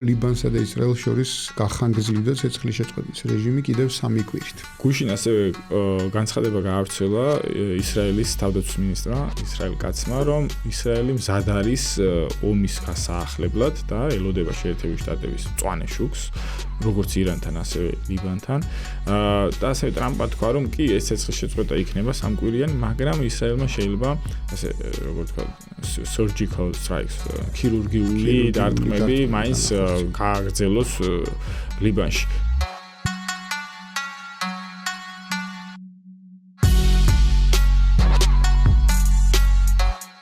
ლიბანსა და ისრაელს შორის გახანგრძლივდა ცეცხლის შეწყვეტის რეჟიმი კიდევ 3 კვირით. გუშინ ასევე განცხადება გაავრცელა ისრაელის თავდაცვის მინისტრმა, ისრაელ კაცმა, რომ ისრაელი მზად არის ომის გასაახლებლად და ელოდება შეერთებული შტატების მწვანე შუქს, როგორც ირანთან, ასევე ლიბანთან. და ასევე ტრამპმა თქვა, რომ კი ეს ცეცხლის შეწყვეტა იქნება 3 კვირიანი, მაგრამ ისრაელმა შეიძლება ასე როგორც თქვა surgical strikes, ქირურგიული დარტყმები მაინც გააგრძელოს ლიბანში.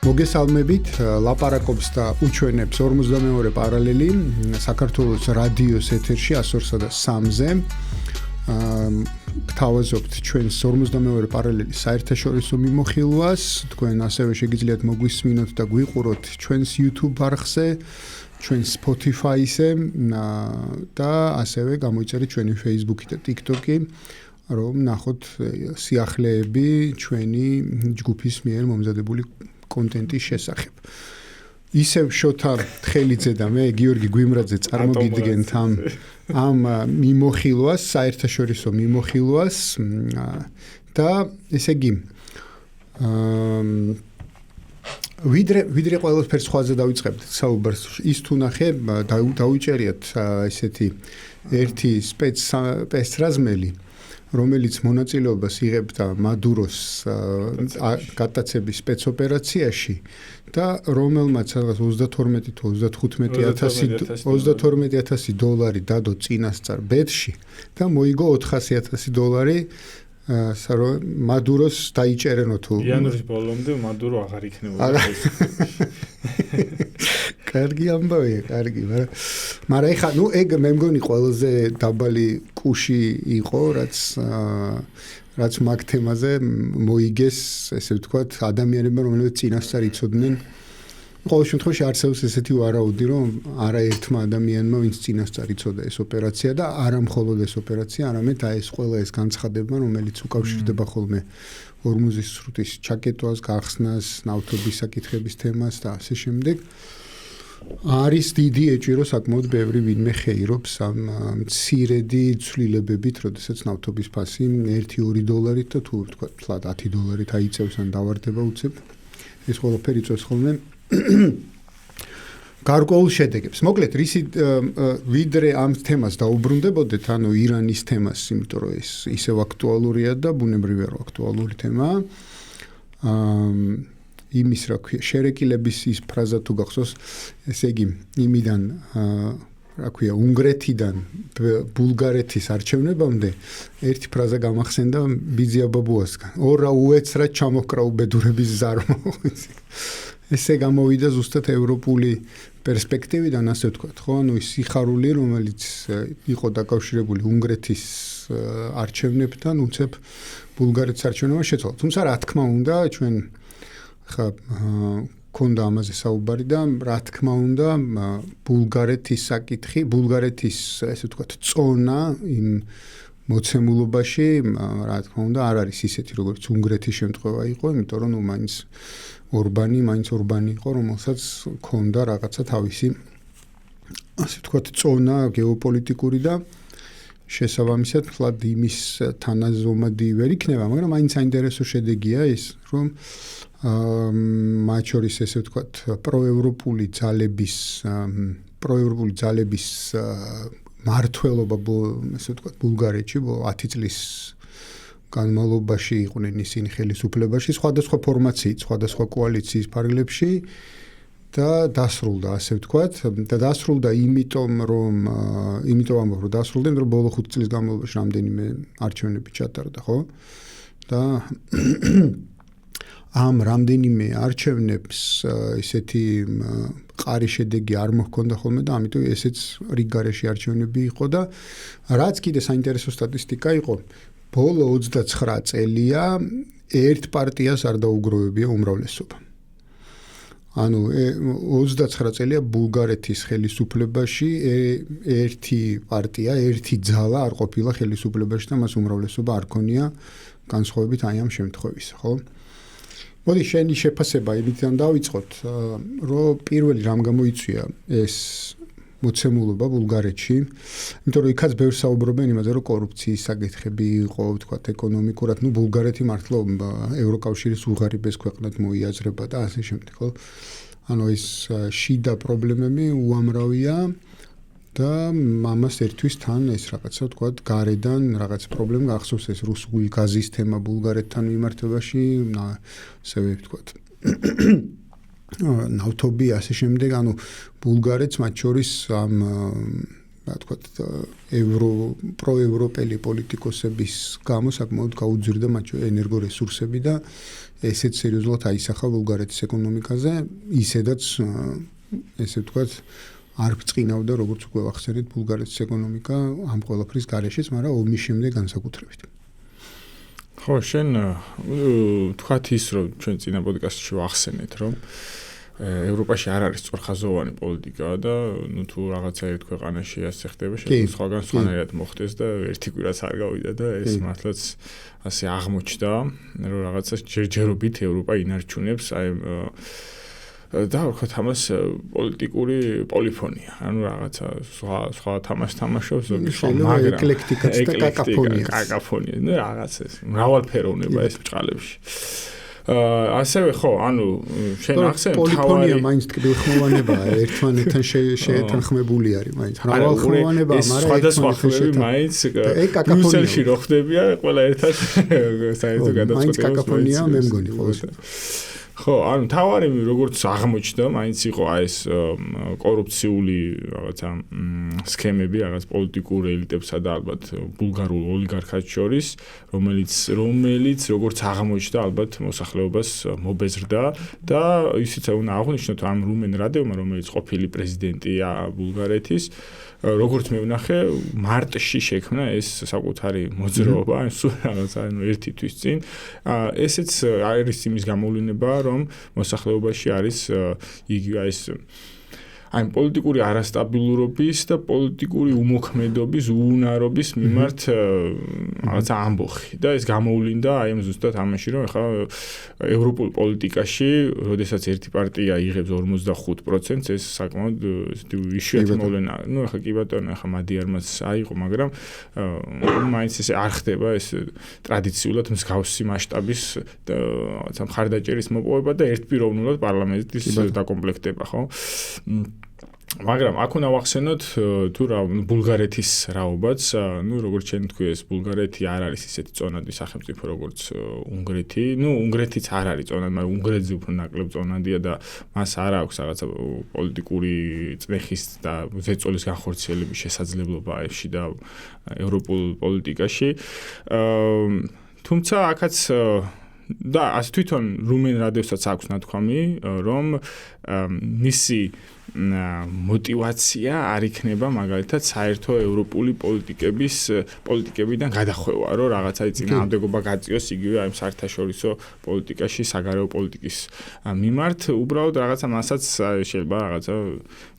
მოგესალმებით, ლაპარაკობს და უჩვენებს 52 პარალელი საქართველოს რადიოს ეთერში 102-სა და 3-ზე. გთავაზობთ ჩვენს 52 პარალელის საერთაშორისო მიმოხილვას. თქვენ ასევე შეგიძლიათ მოგვისმინოთ და გვიყუროთ ჩვენს YouTube არხზე, ჩვენს Spotify-ზე და ასევე გამოიწერეთ ჩვენი Facebook და TikTok-ი, რომ ნახოთ სიახლეები ჩვენი ჯგუფის მიერ მომზადებული კონტენტის შესახებ. ისევ შოთა თხელიძე და მე გიორგი გვიმრაძე წარმოგიდგენთ ამ მიმოხილვას, საერთაშორისო მიმოხილვას და ესე იგი ვიდრე ყველაფერს სხვაზე დავიწყებთ საუბარს, ის თუ ნახე დავიჭერიათ ესეთი ერთი სპეცრაზმელი, რომელიც მონაწილეობას იღებდა მადუროს გატაცების სპეცოპერაციაში და რომელმაც $32,000 თუ $32,000 დადო წინასწარ ბედში და მოიგო $400,000 მადუროს დაიჭერენო თუ იანვრის ბოლომდე მადურო აღარ იქნებოდა ეს. კარგი ამბავია, კარგი, მაგრამ ეხა ეგ მე მგონი ყველაზე დაბალი კუში იყო, რაც მაგ თემაზე მოიგეს, ესე ვთქვათ, ადამიანებმა, რომლებიც წინასწარ იცოდნენ. ყოველ შემთხვევაში არსებობს ესეთი ვარაუდი, რომ არაერთმა ადამიანმა, ვინც წინასწარ იცოდა ეს ოპერაცია და არა მხოლოდ ეს ოპერაცია, არამედ ეს ყველა ეს განცხადება, რომელიც უკავშირდება ხოლმე ორმუზის სრუტის ჩაკეტვას, გახსნას, ნავთობის საკითხების თემას და ასე შემდეგ. არის დიდი ეჭირო საკმაოდ ბევრი ვინმე ხეირობს ამ მცირედი ცვლილებებით, როდესაც ნავთობის ფასი $1-2 და თუ ვთქვათ, $10 აიწევს ან დავარდება უცებ. ეს ყველაფერი იწვევს ხოლმე გარკვეულ შედეგებს. მოკლედ, ვიდრე ამ თემას დაუბრუნდებოდეთ, ანუ ირანის თემას, იმიტომ რომ ეს ისევ აქტუალურია და ბუნებრივია რომ აქტუალური თემაა. იმის რა ქვია, შერეკილების ის ფრაზა თუ გახსოვს, ესე იგი, იმიდან რა ქვია, უნგრეთიდან ბულგარეთის არჩევნებამდე ერთი ფრაზა გამახსენდა ბიძია ბაბუასგან. ორა უეცრა ჩამოჰკრა უბედურების ზარმა. ესე გამოვიდა ზუსტად ევროპული პერსპექტივიდან, ასე ვთქვათ, ხო? ანუ ის სიხარული, რომელიც იყო დაკავშირებული უნგრეთის არჩევნებთან, უცებ ბულგარეთის არჩევნებმა შეცვალა. თუმცა რა თქმა უნდა, ჩვენ ხა ქონდა ამაზე საუბარი და რა თქმა უნდა, ბულგარეთის საკითხი, ბულგარეთის, ესე ვთქვათ, წონა იმ მოცემულობაში, რა თქმა უნდა, არ არის ისეთი, როგორც უნგრეთის შემთხვევა იყო, იმიტომ რომ მაინც ორბანი იყო, რომელსაც ქონდა რაღაცა თავისი, ასე ვთქვათ, წონა გეოპოლიტიკური და შესაბამისად, თლად იმის თანაზომადი ვერ იქნება, მაგრამ მაინც საინტერესო შედეგია ის, რომ მათ შორის ესე ვთქვათ, პროევროპული ძალების მართლობა, ესე ვთქვათ, ბულგარეთში 10 წლის განმავლობაში იყვნენ ისინი ხელისუფლებაში, სხვადასხვა ფორმაციით, სხვადასხვა კოალიციის ფარგლებში და დასრულდა, ასე ვთქვათ, და დასრულდა იმიტომ დასრულდა, რომ ბოლო 5 წლის განმავლობაში რამდენიმე არჩევნები ჩატარდა, ხო? და ამ რამდენიმე არჩევნებს ისეთი ყარი შედეგი არ მოჰქონდა ხოლმე და ამიტომ ესეც რიგგარეში არჩევნები იყო და რაც კიდე საინტერესო სტატისტიკა იყო, ბოლო 29 წელია ერთ პარტიას არ დაუგროვებია უმრავლესობა. ანუ 29 წელია ბულგარეთის ხელისუფლებაში ერთი პარტია, ერთი ძალა არ ყოფილა ხელისუფლებაში და მას უმრავლესობა არ ქონია განსხვავებით აი ამ შემთხვევისა, ხო? მოდი შენი შეფასება იმიდან დავიწყოთ, რომ პირველი რამ გამოიწვია ეს მოცემულობა ბულგარეთში, იმიტომ რომ იქაც ბევრს საუბრობენ იმაზე, რომ კორუფციის საკითხები იყო, თქვათ, ეკონომიკურად, ბულგარეთი მართლა ევროკავშირის უღარიბეს ქვეყნად მოიაზრება და ასე შემდეგ, ხო? ანუ ეს შიდა პრობლემები უამრავია და ამას ერთვის თან ეს რაღაცა, თქვათ, გარედან რაღაც პრობლემა გახსოვს ეს რუსული გაზის თემა ბულგარეთთან მიმართებაში, ასევე თქვათ ნავთობი ასე შემდეგ, ანუ ბულგარეთს მათ შორის ამ რა თქვათ პროევროპელი პოლიტიკოსების გამო საკმაოდ გაუძვირდა მათ ენერგორესურსები და ესეც სერიოზულად აისახა ბულგარეთის ეკონომიკაზე, ისედაც ესე ვთქვათ არ ბწყინავდა, როგორც უკვე ვახსენეთ, ბულგარეთის ეკონომიკა ამ ყველაფრის გარეშეც, მაგრამ ომის შემდეგ განსაკუთრებით. ხო, შენ თქვათ ის, რომ ჩვენ წინა პოდკასტში ვახსენეთ, რომ ევროპაში არ არის სწორხაზოვანი პოლიტიკა და თუ რაღაცა ერთ ქვეყანაში ასე ხდება, შეიძლება სხვაგან სხვანაირად მოხდეს და ერთი კვირაც არ გავიდა და ეს მართლაც ასე აღმოჩნდა, რომ რაღაცა ჯერჯერობით ევროპა ინარჩუნებს აი და ვთქვათ ამას პოლიტიკური პოლიფონია, ანუ რაღაცა სხვა თამაშს თამაშობს, ზოგი სხვა, მაგრამ ეკლექტიკაც და კაკაფონია, ნუ რაღაც ეს მრავალფეროვნება ეს ბჭყალებში. ასევე ხო, ანუ შენ ახსენე პოლიფონია მაინც ტკბილხმოვანებაა, ერთმანეთთან შეეთანხმებული არის მაინც. მრავალხმოვანებაა, მაგრამ სხვადასხვა ხმები მაინც ბრიუსელში რო ხდებიან, ყველა ერთად საერთო გადაწყვეტილებას მაინც კაკაფონია მე მგონი ყოველთვის. ხო, ანუ თავარი როგორც აღმოჩნდა, მაინც იყო ეს კორუფციული რაღაცა სქემები, რაღაც პოლიტიკურ ელიტებსა და ალბათ ბულგარულ ოლიგარქებს შორის, რომელიც როგორც აღმოჩნდა, ალბათ მოსახლეობას მობეზრდა და ისიც უნდა აღვნიშნოთ ამ რუმენ რადევმა, რომელიც ყოფილი პრეზიდენტია ბულგარეთის, როგორც მე ვნახე, მარტში შექმნა ეს საკუთარი მოძრაობა, ან სულ რაღაცა ერთი თვის წინ. ესეც არის იმის გამოვლინება, რომ მოსახლეობაში არის იგივე ეს აი პოლიტიკური არასტაბილურობის და პოლიტიკური უმოქმედობის, უუნარობის მიმართ რაღაცა ამბოხი და ეს გამოვლინდა აი ამ ზუსტად ამაში, რომ ახლა ევროპულ პოლიტიკაში, როდესაც ერთი პარტია იღებს 45%, ეს საკმაოდ იშვიათი მოვლენაა. ნუ ახლა კი ბატონო, ახლა მადიარმაც აიღო, მაგრამ მაინც ეს არ ხდება ეს ტრადიციულად მსგავსი მასშტაბის რაღაცა მხარდაჭერის მოპოვება და ერთპიროვნულად პარლამენტის დაკომპლექტება, ხო? მაგრამ აქ უნდა ვახსენოთ თუ რა ბულგარეთის რაობაც, ნუ როგორც შენ თქვი ეს ბულგარეთი არ არის ისეთი წონადი სახელმწიფო როგორც უნგრეთი. ნუ უნგრეთიც არ არის წონადი, მაგრამ უნგრეთზე უფრო ნაკლებ წონადია და მას არ აქვს რაღაცა პოლიტიკური წნეხის და ზეწოლის განხორციელების შესაძლებლობა ეში და ევროპულ პოლიტიკაში. თუმცა აქაც და ასე თვითონ რუმენ რადევსაც აქვს ნათქვამი, რომ მისი мотивация არ იქნება მაგალითად საერთო ევროპული პოლიტიკებიდან გადახვევა, რომ რაღაცა წინააღმდეგობა გაწიოს იგივე აი საერთაშორისო პოლიტიკაში, საგარეო პოლიტიკის მიმართ, უბრალოდ რაღაცა მასაც შეიძლება რაღაცა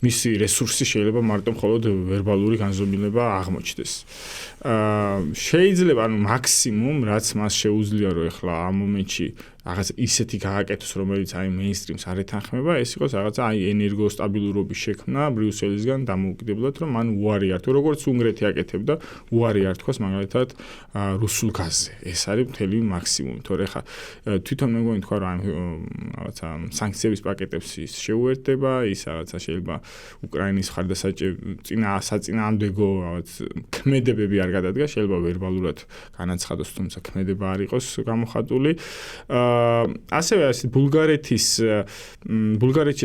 მისი რესურსი შეიძლება მარტო მხოლოდ ვერბალური განზომილება აღმოჩნდეს. შეიძლება ანუ მაქსიმუმ რაც მას შეუძლია რომ ეხლა ამ მომენტში რაღაც ისეთი გააკეთოს, რომელიც აი მეინსტრიმს არ ეთანხმება, ეს იყოს რაღაცა აი ენერგოსტაბილურობის შექმნა ბრიუსელისგან დამოუკიდებლად, რომ მან უარი ართო, როგორც უნგრეთი აკეთებდა, უარი ართქოს მაგალითად რუსულ გაზზე. ეს არის მთელი მაქსიმუმი, თორე ხა თვითონ მე მგონი თქვა რომ რაღაცა სანქციების პაკეტებს ის შეუერთდება, ის რაღაცა შეიძლება უკრაინის საწინააღმდეგო რაღაც ქმედებები არ გადადგა, შეიძლება ვერბალურად განაცხადოს, თუმცა ქმედება არ იყოს გამოხატული. ასევე ეს ბულგარეთში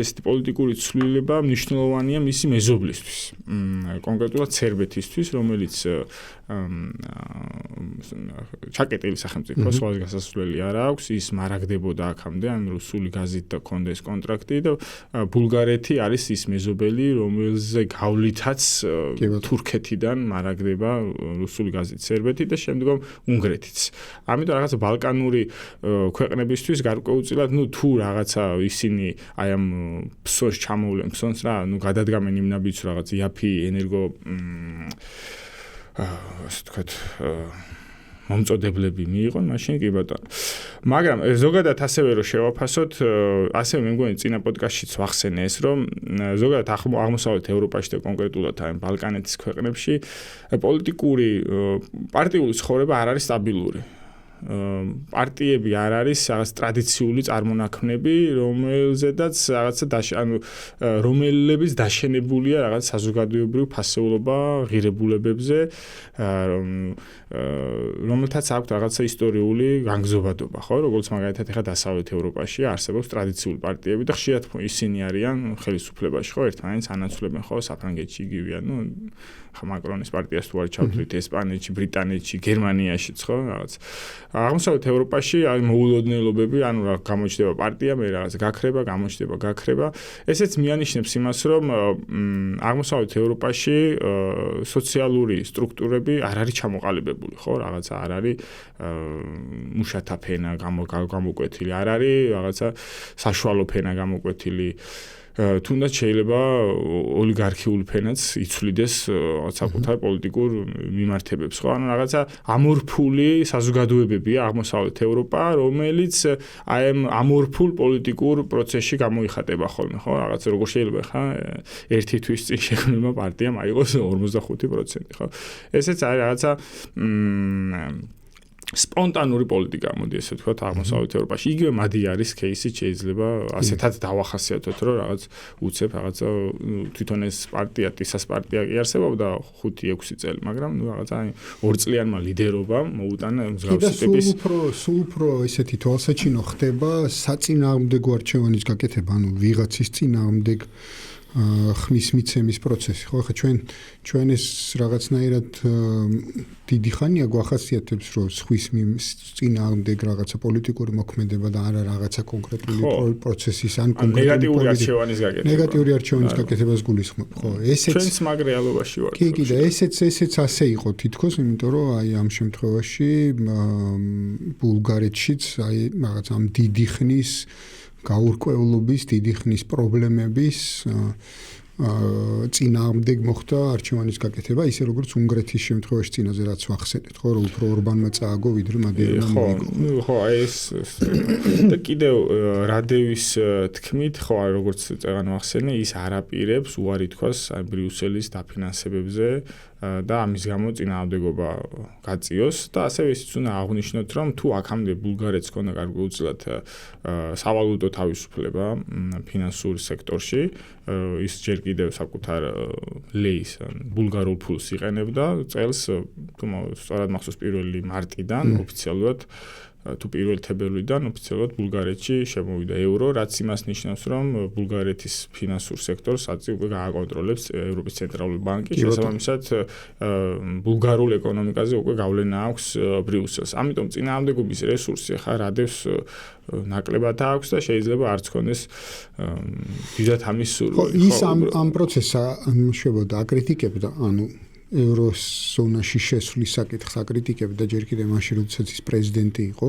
ესეთი პოლიტიკური ცვლილება მნიშვნელოვანია მისი მეზობლისთვის. კონკრეტულად სერბეთისთვის, რომელიც ჩაკეტილი სახელმწიფო, სხვას გასასვლელი არ აქვს, ის მარაგდებოდა აქამდე, ან რუსული გაზით და კონდეს კონტრაქტი და ბულგარეთი არის ის მეზობელი, რომელზე გავლითაც თურქეთიდან მარაგდება რუსული გაზით სერბეთი და შემდგომ უნგრეთიც. ამიტომ რაღაცა ბალკანური ქვეყნებისთვის გარკვეულწილად, თუ რაღაცა ისინი აი ამ ფსონს ჩამოვლენ, ფსონს რა, გადადგამენ იმ ნაბიჯს რაღაც იაფი ენერგო ასე ვთქვათ მომწოდებლები მიიღონ, მაშინ კი ბატონო. მაგრამ ზოგადად ასევე რომ შევაფასოთ, ასევე მე მგონი წინა პოდკასტშიც ვახსენე ეს, რომ ზოგადად აღმოსავლეთ ევროპაში და კონკრეტულად აი ბალკანეთის ქვეყნებში პოლიტიკური პარტიული ცხოვრება არ არის სტაბილური. პარტიები არ არის რაღაც ტრადიციული წარმონაქმნები, რომელზედაც რაღაცა რომელებიც დაშენებულია რაღაც საზოგადოებრივ ფასეულობა ღირებულებებზე, რომელთაც აქვს რაღაცა ისტორიული განგზობადობა, ხო? როგორც მაგალითად ეხლა დასავლეთ ევროპაში არსებობს ტრადიციული პარტიები და ხშირად ისინი არიან ხელისუფლებაში, ხო? ერთმანეთს ანაცვლებენ, ხო? საფრანგეთში იგივეა, მაკრონის პარტიას თუ არ ჩავთვლით ესპანეთში, ბრიტანეთში, გერმანიაშიც, ხო? რაღაც აღმოსავლეთ ევროპაში აი მოულოდნელობები, ანუ რა გამოჩნდება პარტია, მე რაღაც გაქრება. ესეც მიანიშნებს იმას, რომ აღმოსავლეთ ევროპაში სოციალური სტრუქტურები არ არის ჩამოყალიბებული, ხო? რაღაცა არ არის მუშათა ფენა გამოკვეთილი, არ არის რაღაცა საშუალო ფენა გამოკვეთილი. თუნდაც შეიძლება ოლიგარქიული ფენაც იცვლიდეს საკუთარ პოლიტიკურ მიმართებებს, ხო? ანუ რაღაცა ამორფული საზოგადოებებია აღმოსავლეთ ევროპა, რომელიც აი ამ ამორფულ პოლიტიკურ პროცესში გამოიხატება ხოლმე, ხო? რაღაცა როგორ შეიძლება ხა ერთი თვის წინ შექმნილმა პარტიამ აიღოს 45%, ხო? ესეც არის რაღაცა სპონტანური პოლიტიკა, მოდი ესე ვთქვათ, აღმოსავლეთ ევროპაში. იგივე მადიარის кейსი შეიძლება ასეთად დავახასიათოთ, რომ რაღაც უცებ რაღაცა თვითონ ეს პარტია, ტისას პარტია კი არსებობდა 5-6 წელი, მაგრამ რაღაცა 2 წლიანმა ლიდერობამ მოუტანა მსგავსი ტიპის სულ უფრო ესეთი თვალსაჩინო ხდება საწინააღმდეგო არჩევანის გაკეთება, ანუ ვიღაცის წინააღმდეგ ხმის მიცემის პროცესი, ხო? ხა ჩვენ ეს რაღაცნაირად დიდი ხანია გვახასიათებს, რომ ხმის წინააღმდეგ რაღაცა პოლიტიკური მოქმედება და არა რაღაცა კონკრეტული პროცესის ან კონკრეტული ნეგატიური არჩევანის გაკეთებას გულისხმობ, ხო? ესეც ჩვენს მაგ რეალობაში ვარ. კი, და ესეც ასე იყო თითქოს, იმიტომ რომ აი ამ შემთხვევაში ბულგარეთშიც აი რაღაც ამ დიდი ხნის გაურკვევლობის, დიდი ხნის პრობლემების წინააღმდეგ მოხდა არჩევანის გაკეთება, ისე როგორც უნგრეთის შემთხვევაში წინაზე რაც ვახსენეთ, ხო, რომ უფრო ორბანმა წააგო, ვიდრე მადიარმა მოიგო. ხო, ეს და კიდევ რადევის თქმით, ხო, როგორც წეგან ვახსენე, ის არაპირებს უარი თქვას აი ბრიუსელის დაფინანსებებზე და ამის გამო წინააღმდეგობა გაწიოს და ასევე ისიც უნდა აღვნიშნოთ, რომ თუ აქამდე ბულგარეთს ჰქონდა გარკვეულწილად სავალუტო თავისუფლება ფინანსურ სექტორში, ის ჯერ კიდევ საკუთარ ლეის ბულგარულ ფულს იყენებდა წელს, თუ სწორად მახსოვს 1 მარტიდან ოფიციალურად თუ 1 თებერვლიდან ოფიციალურად ბულგარეთში შემოვიდა ევრო, რაც იმას ნიშნავს, რომ ბულგარეთის ფინანსურ სექტორს აწი უკვე გააკონტროლებს ევროპის ცენტრალური ბანკი, შესაბამისად ბულგარულ ეკონომიკაზე უკვე გავლენა აქვს ბრიუსელს. ამიტომ წინააღმდეგობის რესურსი ხა რადევს ნაკლებად აქვს და შეიძლება არც ქონდეს დიდად ამის სურვილი. ის ამ პროცესს შეგვიძლია აკრიტიკებდა, ანუ ევროზონაში შესვლის საკითხს აკრიტიკებდა ჯერ კიდევ მაშინ, როდესაც ის პრეზიდენტი იყო.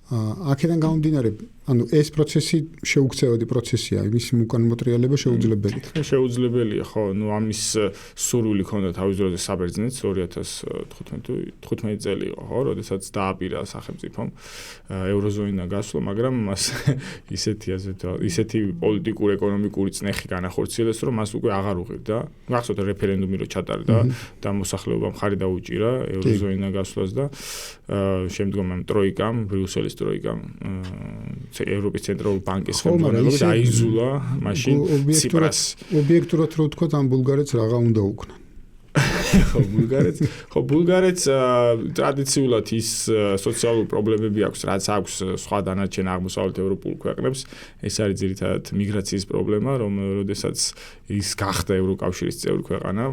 აქედან გამომდინარე, ანუ ეს პროცესი შეუქცევადი პროცესია, იმის უკანმოტრიალება შეუძლებელია. შეუძლებელია, ხო, ამის სურვილი ქონდა თავის დროზე საბერძნეთს 2015 წელი იყო, ხო, როდესაც დააპირა სახელმწიფომ ევროზონიდან გასვლა, მაგრამ მას ისეთი პოლიტიკურ-ეკონომიკური წნეხი განახორციელეს, რომ მას უკვე აღარ უღირდა. გახსოვთ რეფერენდუმი რო ჩატარდა და მოსახლეობამ ხარი დაუჭირა ევროზონიდან გასვლას და შემდგომ ამ ტროიკამ, ბრიუსელის ტროიკამ ევროპის ცენტრალური ბანკის ხელმძღვანელობით აიზულა მაშინ ციპრას. ობიექტურად რო ვთქვათ, ამ ბულგარეთს რაღა უნდა უკნან. ბულგარეთს ტრადიციულად ის სოციალური პრობლემები აქვს, რაც აქვს სხვა დანარჩენ აღმოსავლეთ ევროპულ ქვეყნებს. ეს არის ძირითადად მიგრაციის პრობლემა, როდესაც ის გახდა ევროკავშირის წევრი ქვეყანა,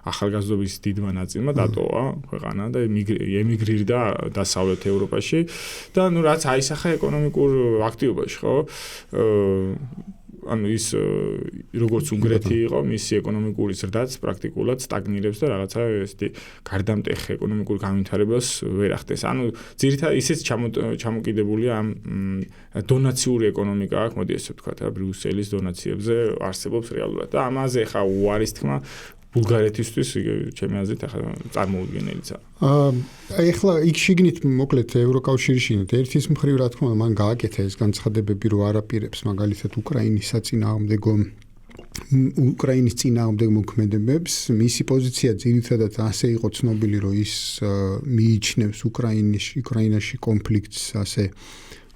ახალგაზრდობის დიდმა ნაწილმა დატოვა ქვეყანა და ემიგრირდა დასავლეთ ევროპაში და რაც აისახა ეკონომიკურ აქტივობაში, ხო? ანუ ის როგორც უნგრეთი იყო, მისი ეკონომიკური ზრდაც პრაქტიკულად სტაგნირებს და რაღაცა ესეთი გარდამტეხ ეკონომიკურ განვითარებას ვერ ახდენს. ანუ ძირითადად ისიც ჩამოკიდებულია ამ დონაციური ეკონომიკა აქვს, მოდი ესე ვთქვათ, ბრიუსელის დონაციებზე არსებობს რეალურად. და ამაზე ხა უარის თქმა ბულგარეთისთვის ჩემი აზრით ახლა წარმოუდგენელია. ეხლა იქ შიგნით მოკლედ ევროკავშირის შიგნით ერთის მხრივ რა თქმა უნდა მან გააკეთა ეს განცხადებები რომ არაპირებს მაგალითად უკრაინის საწინააღმდეგო უკრაინის წინააღმდეგ მოქმედებებს მისი პოზიცია ძირითადად ასე იყო ცნობილი რომ ის მიიჩნევს უკრაინაში კონფლიქტს ასე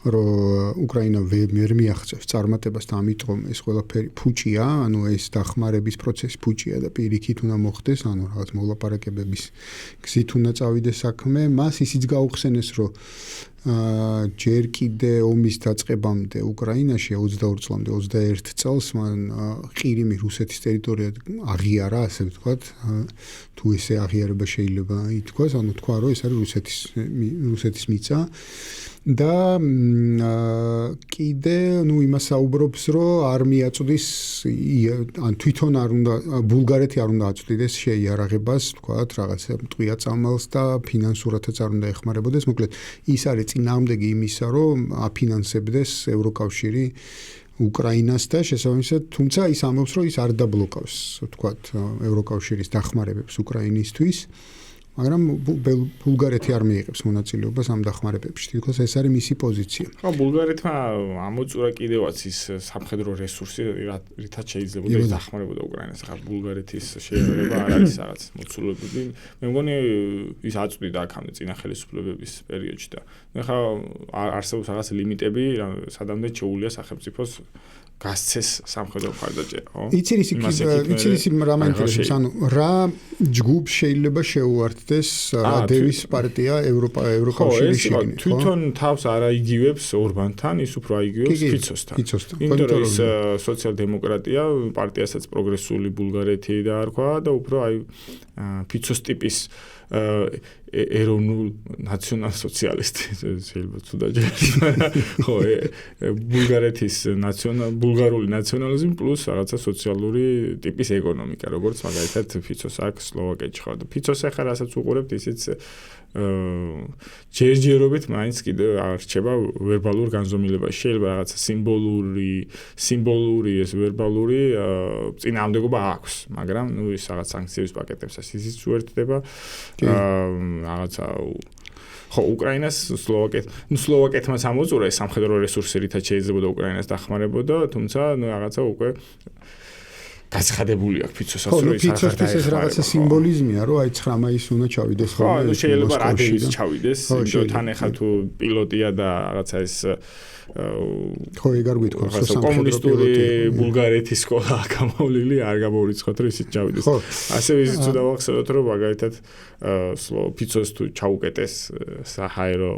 რომ უკრაინა ვერ მიაღწევს წარმატებას და ამიტომ ეს ყველაფერი ფუჭია, ანუ ეს დახმარების პროცესი ფუჭია და პირიქით უნდა მოხდეს, ანუ რაღაც მოლაპარაკებების გზით უნდა წავიდეს საქმე. მას ისიც გაუხსენეს, რომ ჯერ კიდე ომის დაწყებამდე უკრაინაში 22 წლამდე 21 წელს მან ყირიმი რუსეთის ტერიტორიად აღიარა, ასე ვთქვათ, თუ ესე აღიარება შეიძლება ითქვას, ანუ თქვა რომ ეს არის რუსეთის მიწა. და კიდე იმას საუბრობს რომ არ მიაწვდის ან თვითონ არ უნდა ბულგარეთი არ უნდა აწვდიდეს შეიარაღებას თქვათ რაღაცა მტყვია წამალს და ფინანსურადაც არ უნდა ეხმარებოდეს მოკლედ ის არის წინააღმდეგი იმისა რომ აფინანსებდეს ევროკავშირი უკრაინას და შესაბამისად თუმცა ის ამბობს რომ ის არ დაბლოკავს თქვათ ევროკავშირის დახმარებებს უკრაინისთვის მაგრამ ბულგარეთი არ მიიღებს მონაწილეობას ამ დახმარებებში. თითქოს ეს არის მისი პოზიცია. ხო, ბულგარეთმა ამოწურა კიდევაც ის სამხედრო რესურსი, რითაც შეიძლება და დახმარებოდა უკრაინას. ახლა ბულგარეთის შეერება არ არის რაღაც მოცულობები. მე მგონი ის აწვდიდა აქამდე წინა ხელისუფლებების პერიოდში და ახლა არსებობს რაღაც ლიმიტები, სადამდე შეუძლია სახელმწიფოს გასცეს სამხედრო მხარდაჭერა, ხო? იცი რა მაინტერესებს, ანუ რა ჯგუფ შეიძლება შეუართდეს რა დევის პარტია ევროკავშირის შიგნით, ხო? თვითონ თავს არ აიგივებს ორბანთან, ის უფრო აიგივებს ფიცოსთან. იმიტომ რომ ის სოციალ-დემოკრატია პარტიასაც პროგრესული ბულგარეთი დაარქვა და უფრო აი ფიცოს ტიპის ეროვნულ ნაციონალ-სოციალისტი შეიძლება თუ დაჯერა ხო ბულგარეთის ბულგარული ნაციონალიზმი პლუს რაღაცა სოციალური ტიპის ეკონომიკა როგორც მაგალითად ფიცოს აქ სლოვაკეთში ხო და ფიცოს ახლა რასაც უყურებთ ისიც ჯერჯერობით მაინც კიდე არჩება ვერბალურ განზომილებაში შეიძლება რაღაცა სიმბოლური ეს ვერბალური წინააღმდეგობა აქვს მაგრამ ნუ ის რაღაც სანქციების პაკეტებსაც ისიც უერთდება რაღაცა ხო უკრაინას სლოვაკეთმა ამოწურა ეს სამხედრო რესურსი რითაც შეიძლება უკრაინას დახმარებოდა თუმცა ნუ რაღაცა უკვე გაცხადებული აქვს ფიცოსაც რომ ის რაღაცა სიმბოლიზმია რომ აი 9 მაისს უნდა ჩავიდეს ხო ნუ შეიძლება რადევის ჩავიდეს იმიტომ თან ახლა თუ პილოტია და რაღაცა ეს ხო ეგარ გვითქვა ხო კომუნისტური ბულგარეთის სკოლა გამოვლილი არ გამოურიცხოთ რომ ისიც ჩავიდეს ასევე ისიც უნდა ვახსენოთ რომ მაგალითად ფიცოს თუ ჩაუკეტეს საჰაერო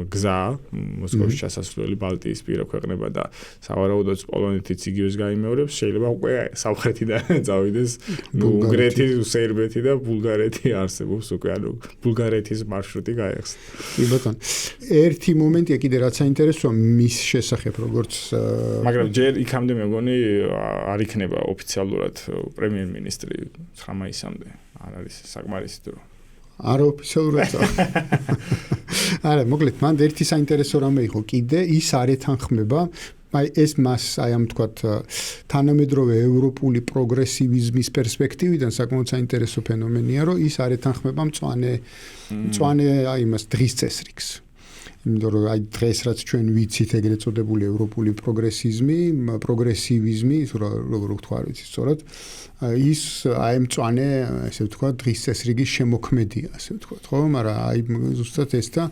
გზა მოსკოვში ჩასასვლელი ბალტიისპირა ქვეყნება და სავარაუდოდ პოლონეთიც იგივეს გაიმეორებს შეიძლება უკვე სამხრეთიდან წავიდეს უნგრეთი, სერბეთი და ბულგარეთი არსებობს უკვე ანუ ბულგარეთის მარშრუტი გაიხსნა. კი ბატონო. ერთი მომენტია კიდე რაც საინტერესოა მის შესახებ როგორც მაგრამ ჯერ იქამდე მე მგონი არ იქნება ოფიციალურად პრემიერ-მინისტრი 9 მაისამდე არ არის საკმარისი დრო. არ ოფიციალურად არა მოკლედ მან ერთი საინტერესო რამე იყო კიდე ის არ ეთანხმება აი ეს მას აი ამ თქვათ თანამედროვე ევროპული პროგრესივიზმის პერსპექტივიდან საკმაოდ საინტერესო ფენომენია რომ ის არ ეთანხმება მწვანე აი მას დღის წესრიგს იმიტომ რომ აი დღეს რაც ჩვენ ვიცით ეგრეთ წოდებული ევროპული პროგრესივიზმი როგორ ვთქვა არ ვიცი სწორად ის აი მწვანე ესე ვთქვა დღის წესრიგის შემოქმედია ასე ვთქვა ხო მაგრამ აი ზუსტად ეს და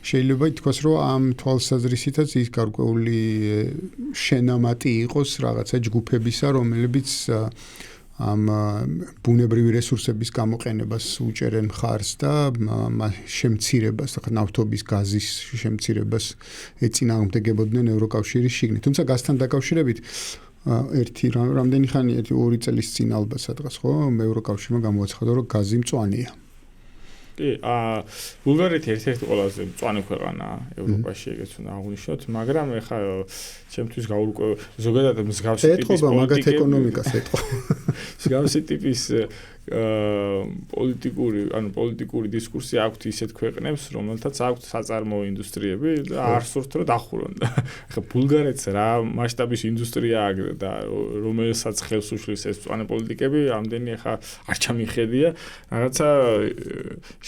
შეიძლება ითქვას რომ ამ თვალსაზრისითაც ის გარკვეული შენამატი იყოს რაღაცა ჯგუფებისა რომლებიც ამ ბუნებრივი რესურსების გამოყენებას უჭერენ ხარს და შემცირებას, ნავთობის გაზის შემცირებას ეწინააღმდეგებოდნენ ევროკავშირის შიგნით. თუმცა გაზთან დაკავშირებით ერთი რამდენი ხანი 2 წლის წინ ალბათ სადღაც ხო ევროკავშირმა გამოაცხადა რომ გაზი მწვანეა. კი, ბულგარეთი ერთ-ერთი ყველაზე მწვანე ქვეყანაა ევროპაში, ეგეც უნდა აღვნიშნოთ, მაგრამ ეხლა ჩემთვის ზოგადად მსგავსი ტიპის ეთყობა მაგათ ეკონომიკას ეთყობა. მსგავსი ტიპის პოლიტიკური დისკურსი აქვთ ისეთ ქვეყნებს, რომელთაც აქვთ საწარმოო ინდუსტრიები და არ სურთ რომ დახურონ. ეხლა ბულგარეთს რა მასშტაბის ინდუსტრია აქვს და რომელსაც ხელს უშლის ეს მწვანე პოლიტიკები, ამდენი ეხლა არ ჩამიხედია, რაღაცა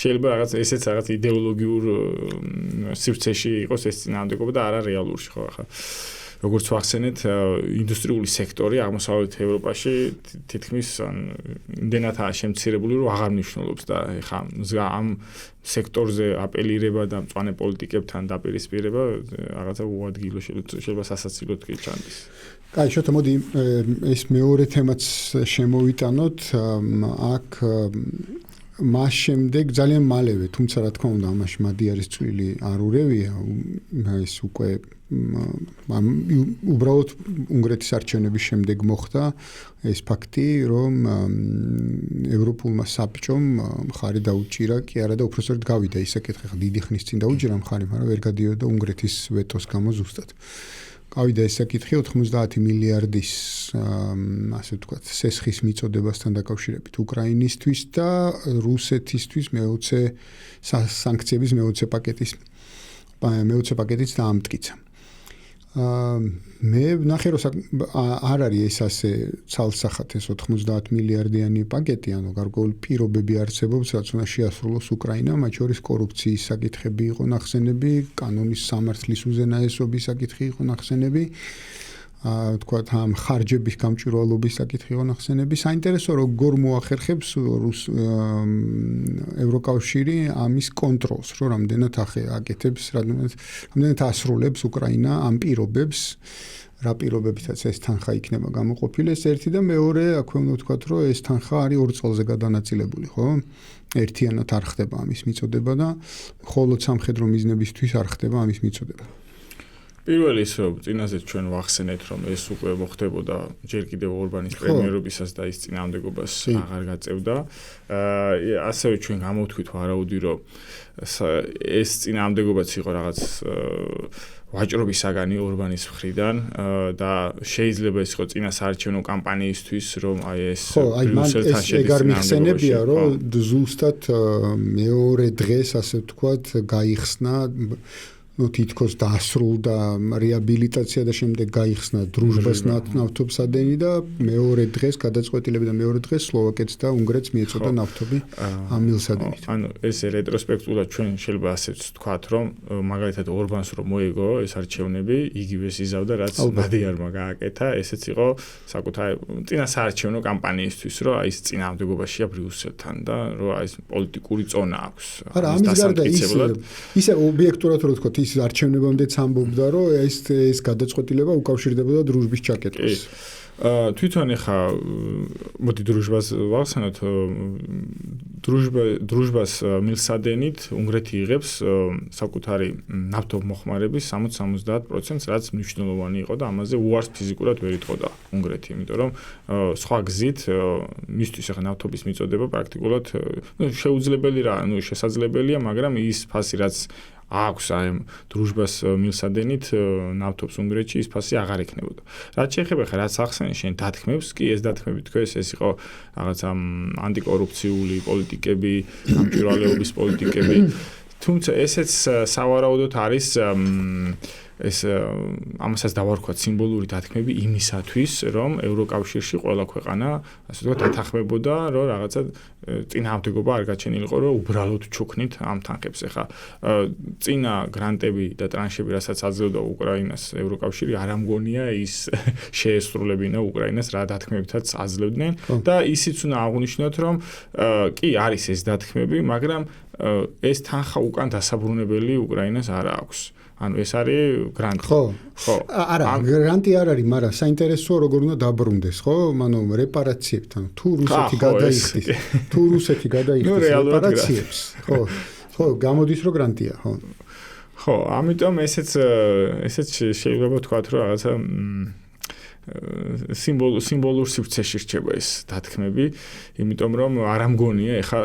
შეიძლება რაღაც ესეც რაღაც იდეოლოგიურ სივრცეში იყოს ეს წინააღმდეგობა და არა რეალურში ხო ახლა. როგორც ვახსენეთ, ინდუსტრიული სექტორი აღმოსავლეთ ევროპაში თითქმის იმდენადაა შემცირებული, რომ აღარ მნიშვნელობს და ეხლა ამ სექტორზე აპელირება და მწვანე პოლიტიკებთან დაპირისპირება რაღაცა უადგილო შეიძლება სასაცილოდ კი ჩანდეს. კაი, შოთა მოდი ეს მეორე თემაც შემოვიტანოთ. აქ მას შემდეგ ძალიან მალევე, თუმცა რა თქმა უნდა, ამაში მადიარის წვლილი არ ურევია, ეს უკვე უბრალოდ უნგრეთის არჩევნების შემდეგ მოხდა ეს ფაქტი, რომ ევროპულმა საბჭომ მხარი დაუჭირა, კი არა და უпростоრად გავიდა ის საკითხი, ხა დიდი ხნის წინ დაუჭირა მხარი, მაგრამ ვერ გადიოდა უნგრეთის ვეტოს გამო ზუსტად. გავიდა ეს საკითხი 90 მილიარდის ასე ვთქვათ, სესხის მიწოდებასთან დაკავშირებით უკრაინისთვის და რუსეთისთვის მეოცე სანქციების მეოცე პაკეტიც დაამტკიცა. მე ვნახე რომ არ არის ეს ასე ცალსახად ეს 90 მილიარდიანი პაკეტი, ანუ გარკვეული პირობები არსებობს, რაც უნდა შეასრულოს უკრაინა, მათ შორის კორუფციის საკითხები იყო ნახსენები, კანონის სამართლის უზენაესობის საკითხი იყო ნახსენები, თქვათ ამ ხარჯების გამჭვირვალობის საკითხი იყო ნახსენები. საინტერესო როგორ მოახერხებს ევროკავშირი ამის კონტროლს, რომ რამდენად აკეთებს, რამდენად ასრულებს უკრაინა ამ პირობებს, რა პირობებითაც ეს თანხა იქნება გამოყოფილი, ეს ერთი და მეორე, აქვე უნდა ვთქვათ, რომ ეს თანხა არის 2 წელზე გადანაწილებული, ხო? ერთიანად არ ხდება ამის მიწოდება და მხოლოდ სამხედრო მიზნებისთვის არ ხდება ამის მიწოდება. პირველი ის რომ წინაზე ჩვენ ვახსენეთ რომ ეს უკვე მოხდებოდა ჯერ კიდევ ორბანის პრემიერობისას და ის წინააღმდეგობას აღარ გაწევდა. ასევე ჩვენ გამოვთქვით ვარაუდი რომ ეს წინააღმდეგობაც იყო რაღაც ვაჭრობის საგანი ორბანის მხრიდან და შეიძლება ეს იყო წინა საარჩევნო კამპანიისთვის რომ აი ეს ბრიუსელთან შედის წინააღმდეგობებია რომ ზუსტად მეორე დღეს ასე ვთქვათ გაიხსნა თითქოს დაასრულდა რეაბილიტაცია და შემდეგ გაიხსნა დრუჟბას ნავთობსადენი და მეორე დღეს გადაწყვეტილები და მეორე დღეს სლოვაკეთს და უნგრეთს მიეწოდა ნავთობი ამ მილსადენით. ანუ ეს რეტროსპექტულად ჩვენ შეიძლება ასეც ვთქვათ, რომ მაგალითად ორბანს რომ მოეგო ეს არჩევნები, იგივე იზავდა რაც მადიარმა გააკეთა, ესეც იყო საკუთარი წინა საარჩევნო კამპანიისთვის, რომ აი ეს წინააღმდეგობაშია ბრიუსელთან და რომ აი ეს პოლიტიკური წონა აქვს. არა, ამის გარდა ისე ობიექტურად რო ვთქვათ ის არჩევნებამდეც ამბობდა, რომ ეს გადაწყვეტილება უკავშირდებოდა დრუჟბის ჩაკეტვას. თვითონ ეხა მოდი დრუჟბას ვახსენოთ, დრუჟბას მილსადენით უნგრეთი იღებს საკუთარი ნავთობმოხმარების 60-70%, რაც მნიშვნელოვანი იყო და ამაზე უარს ფიზიკურად ვერ იტყოდა უნგრეთი, იმიტომ რომ სხვა გზით მისთვის ეხა ნავთობის მიწოდება პრაქტიკულად შეუძლებელი რა, შესაძლებელია, მაგრამ ის ფასი რაც აქვს აი დრუჟბას მილსადენით ნავთობს უნგრეთში ის ფასი აღარ ექნებოდა. რაც შეეხება ხა რაც ახსენე შენ დათქმებს, კი ეს დათქმები თქოს ეს იყო რაღაც ამ ანტიკორუფციული პოლიტიკები, გამჭვირვალეობის პოლიტიკები. თუმცა ესეც სავარაუდოდ არის ეს ამასაც დავარქვათ სიმბოლური დათქმები იმისათვის, რომ ევროკავშირში ყველა ქვეყანა ასე ვთქვათ ეთანხმებოდა, რომ რაღაცა წინააღმდეგობა არ გაჩენილიყო, რომ უბრალოდ ჩუქნით ამ თანხებს. ეხლა წინა გრანტები და ტრანშები, რასაც აძლევდა უკრაინას ევროკავშირი, არ ამგონია ის შეესრულებინა უკრაინას რა დათქმებითაც აძლევდნენ და ისიც უნდა აღვნიშნოთ, რომ კი არის ეს დათქმები, მაგრამ ეს თანხა უკან დასაბრუნებელი უკრაინას არ აქვს. ანუ ეს არის გრანტი. ხო. არა, გრანტი არ არის, მაგრამ საინტერესოა როგორ უნდა დაბრუნდეს, ხო? ანუ რეპარაციებთან, თუ რუსეთი გადაიხდის, თუ რუსეთი გადაიხდის რეპარაციებს, ხო? ხო, გამოდის რომ გრანტია, ხო? ხო, ამიტომ ესეც შეიძლება ვთქვათ, რომ რაღაცა სიმბოლურ სივრცეში რჩება ეს დათქმები, იმიტომ რომ არ ამგონია ეხა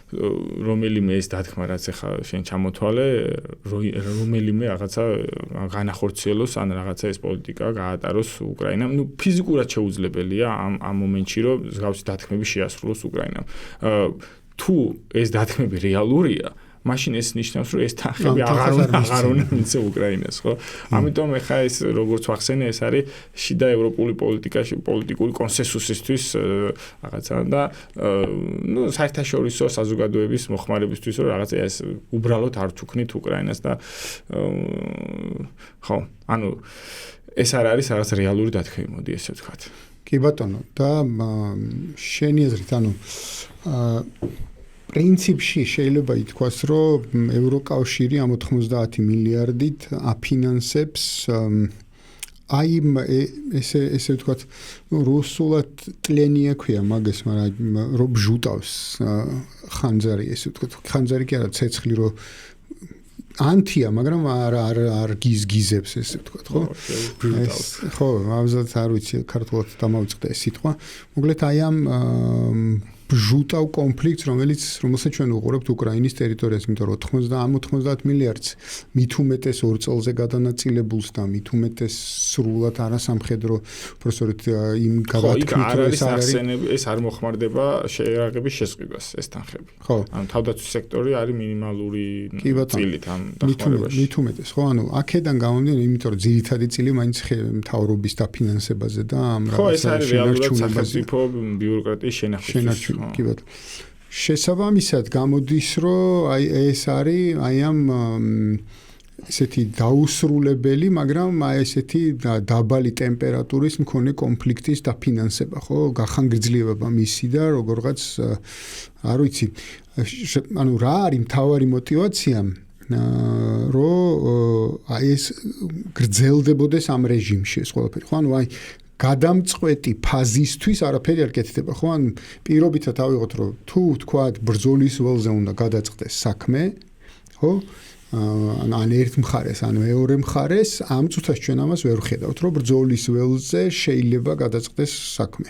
რომელიმე ეს დათქმა რაც ეხა შენ ჩამოთვალე, რომელიმე რაღაცა განახორციელოს ან რაღაცა ეს პოლიტიკა გაატაროს უკრაინამ. ფიზიკურად შეუძლებელია ამ მომენტში რომ მსგავსი დათქმები შეასრულოს უკრაინამ. თუ ეს დათქმები რეალურია, მაშინ ეს ნიშნავს, რომ ეს თანხები აღარ უნდა მიცე უკრაინას, ხო? ამიტომ ეხა ეს როგორც ვახსენე, ეს არის შიდა ევროპული პოლიტიკური კონსენსუსისთვის რაღაცა და საერთაშორისო საზოგადოების მოხმარებისთვის, რომ რაღაცა ეს უბრალოდ არ თუქნით უკრაინას და ხო, ანუ ეს არ არის რაღაც რეალური დათქმები, მოდი ესე ვთქვათ. კი ბატონო, და შენი აზრით, ანუ პრინციპში შეიძლება ითქვას, რომ ევროკავშირი ამ 90 მილიარდით აფინანსებს აი ესე ვთქვათ, რუსულად ტლენია ქვია მაგას, მაგრამ რომ ბჟუტავს ხანძარი, ესე ვთქვათ, ხანძარი კი არა, ცეცხლი რომ ანთია, მაგრამ არ გიზგიზებს, ესე ვთქვათ, ხო? ხო, ამზად არ ვიცი, ქართულად დამავიწყდა ეს სიტყვა. მოკლედ აი ამ ბჟუტავ კონფლიქტს, რომელსაც ჩვენ უყურებთ უკრაინის ტერიტორიაზე, იმიტომ რომ 90 მილიარდს მით უმეტეს 2 წელზე გადანაწილებულს და მით უმეტეს სრულად არასამხედრო პროფესორით იმ გადათქმით რომ ეს არ მოხმარდება შეერაღების შესყიდვას ეს თანხები. ხო. ანუ თავდაცვის სექტორი არის მინიმალური წილით ამ დახმარებაში. მით უმეტეს, ხო, ანუ აქედან გამომდინარე, იმიტომ რომ ძირითადი წილი მაინც მთავრობის დაფინანსებაზე და ამ რაღაცა შენარჩუნებაზე. ხო, ეს არის რეალურად სახელმწიფო ბიუროკრატიის შენახვის. კი ბატონო. შესაბამისად გამოდის, რომ აი ეს არის აი ამ ესეთი დაუსრულებელი, მაგრამ აი ესეთი დაბალი ტემპერატურის მქონე კონფლიქტის დაფინანსება, ხო? გახანგრძლივება მისი და როგორღაც არ ვიცი, ანუ რა არის მთავარი мотиваცია, რომ აი ეს გრძელდებოდეს ამ რეჟიმში ეს ყველაფერი, ხო? ანუ აი გადამწყვეტი ფაზისთვის არაფერი არ კეთდება, ხო? ან პირობითად ავიღოთ, რომ თუ თქვათ ბრძოლის ველზე უნდა გადაწყდეს საქმე, ხო? ან ერთ მხარეს, ან მეორე მხარეს, ამ წუთას ჩვენ ამას ვერ ვხედავთ, რომ ბრძოლის ველზე შეიძლება გადაწყდეს საქმე.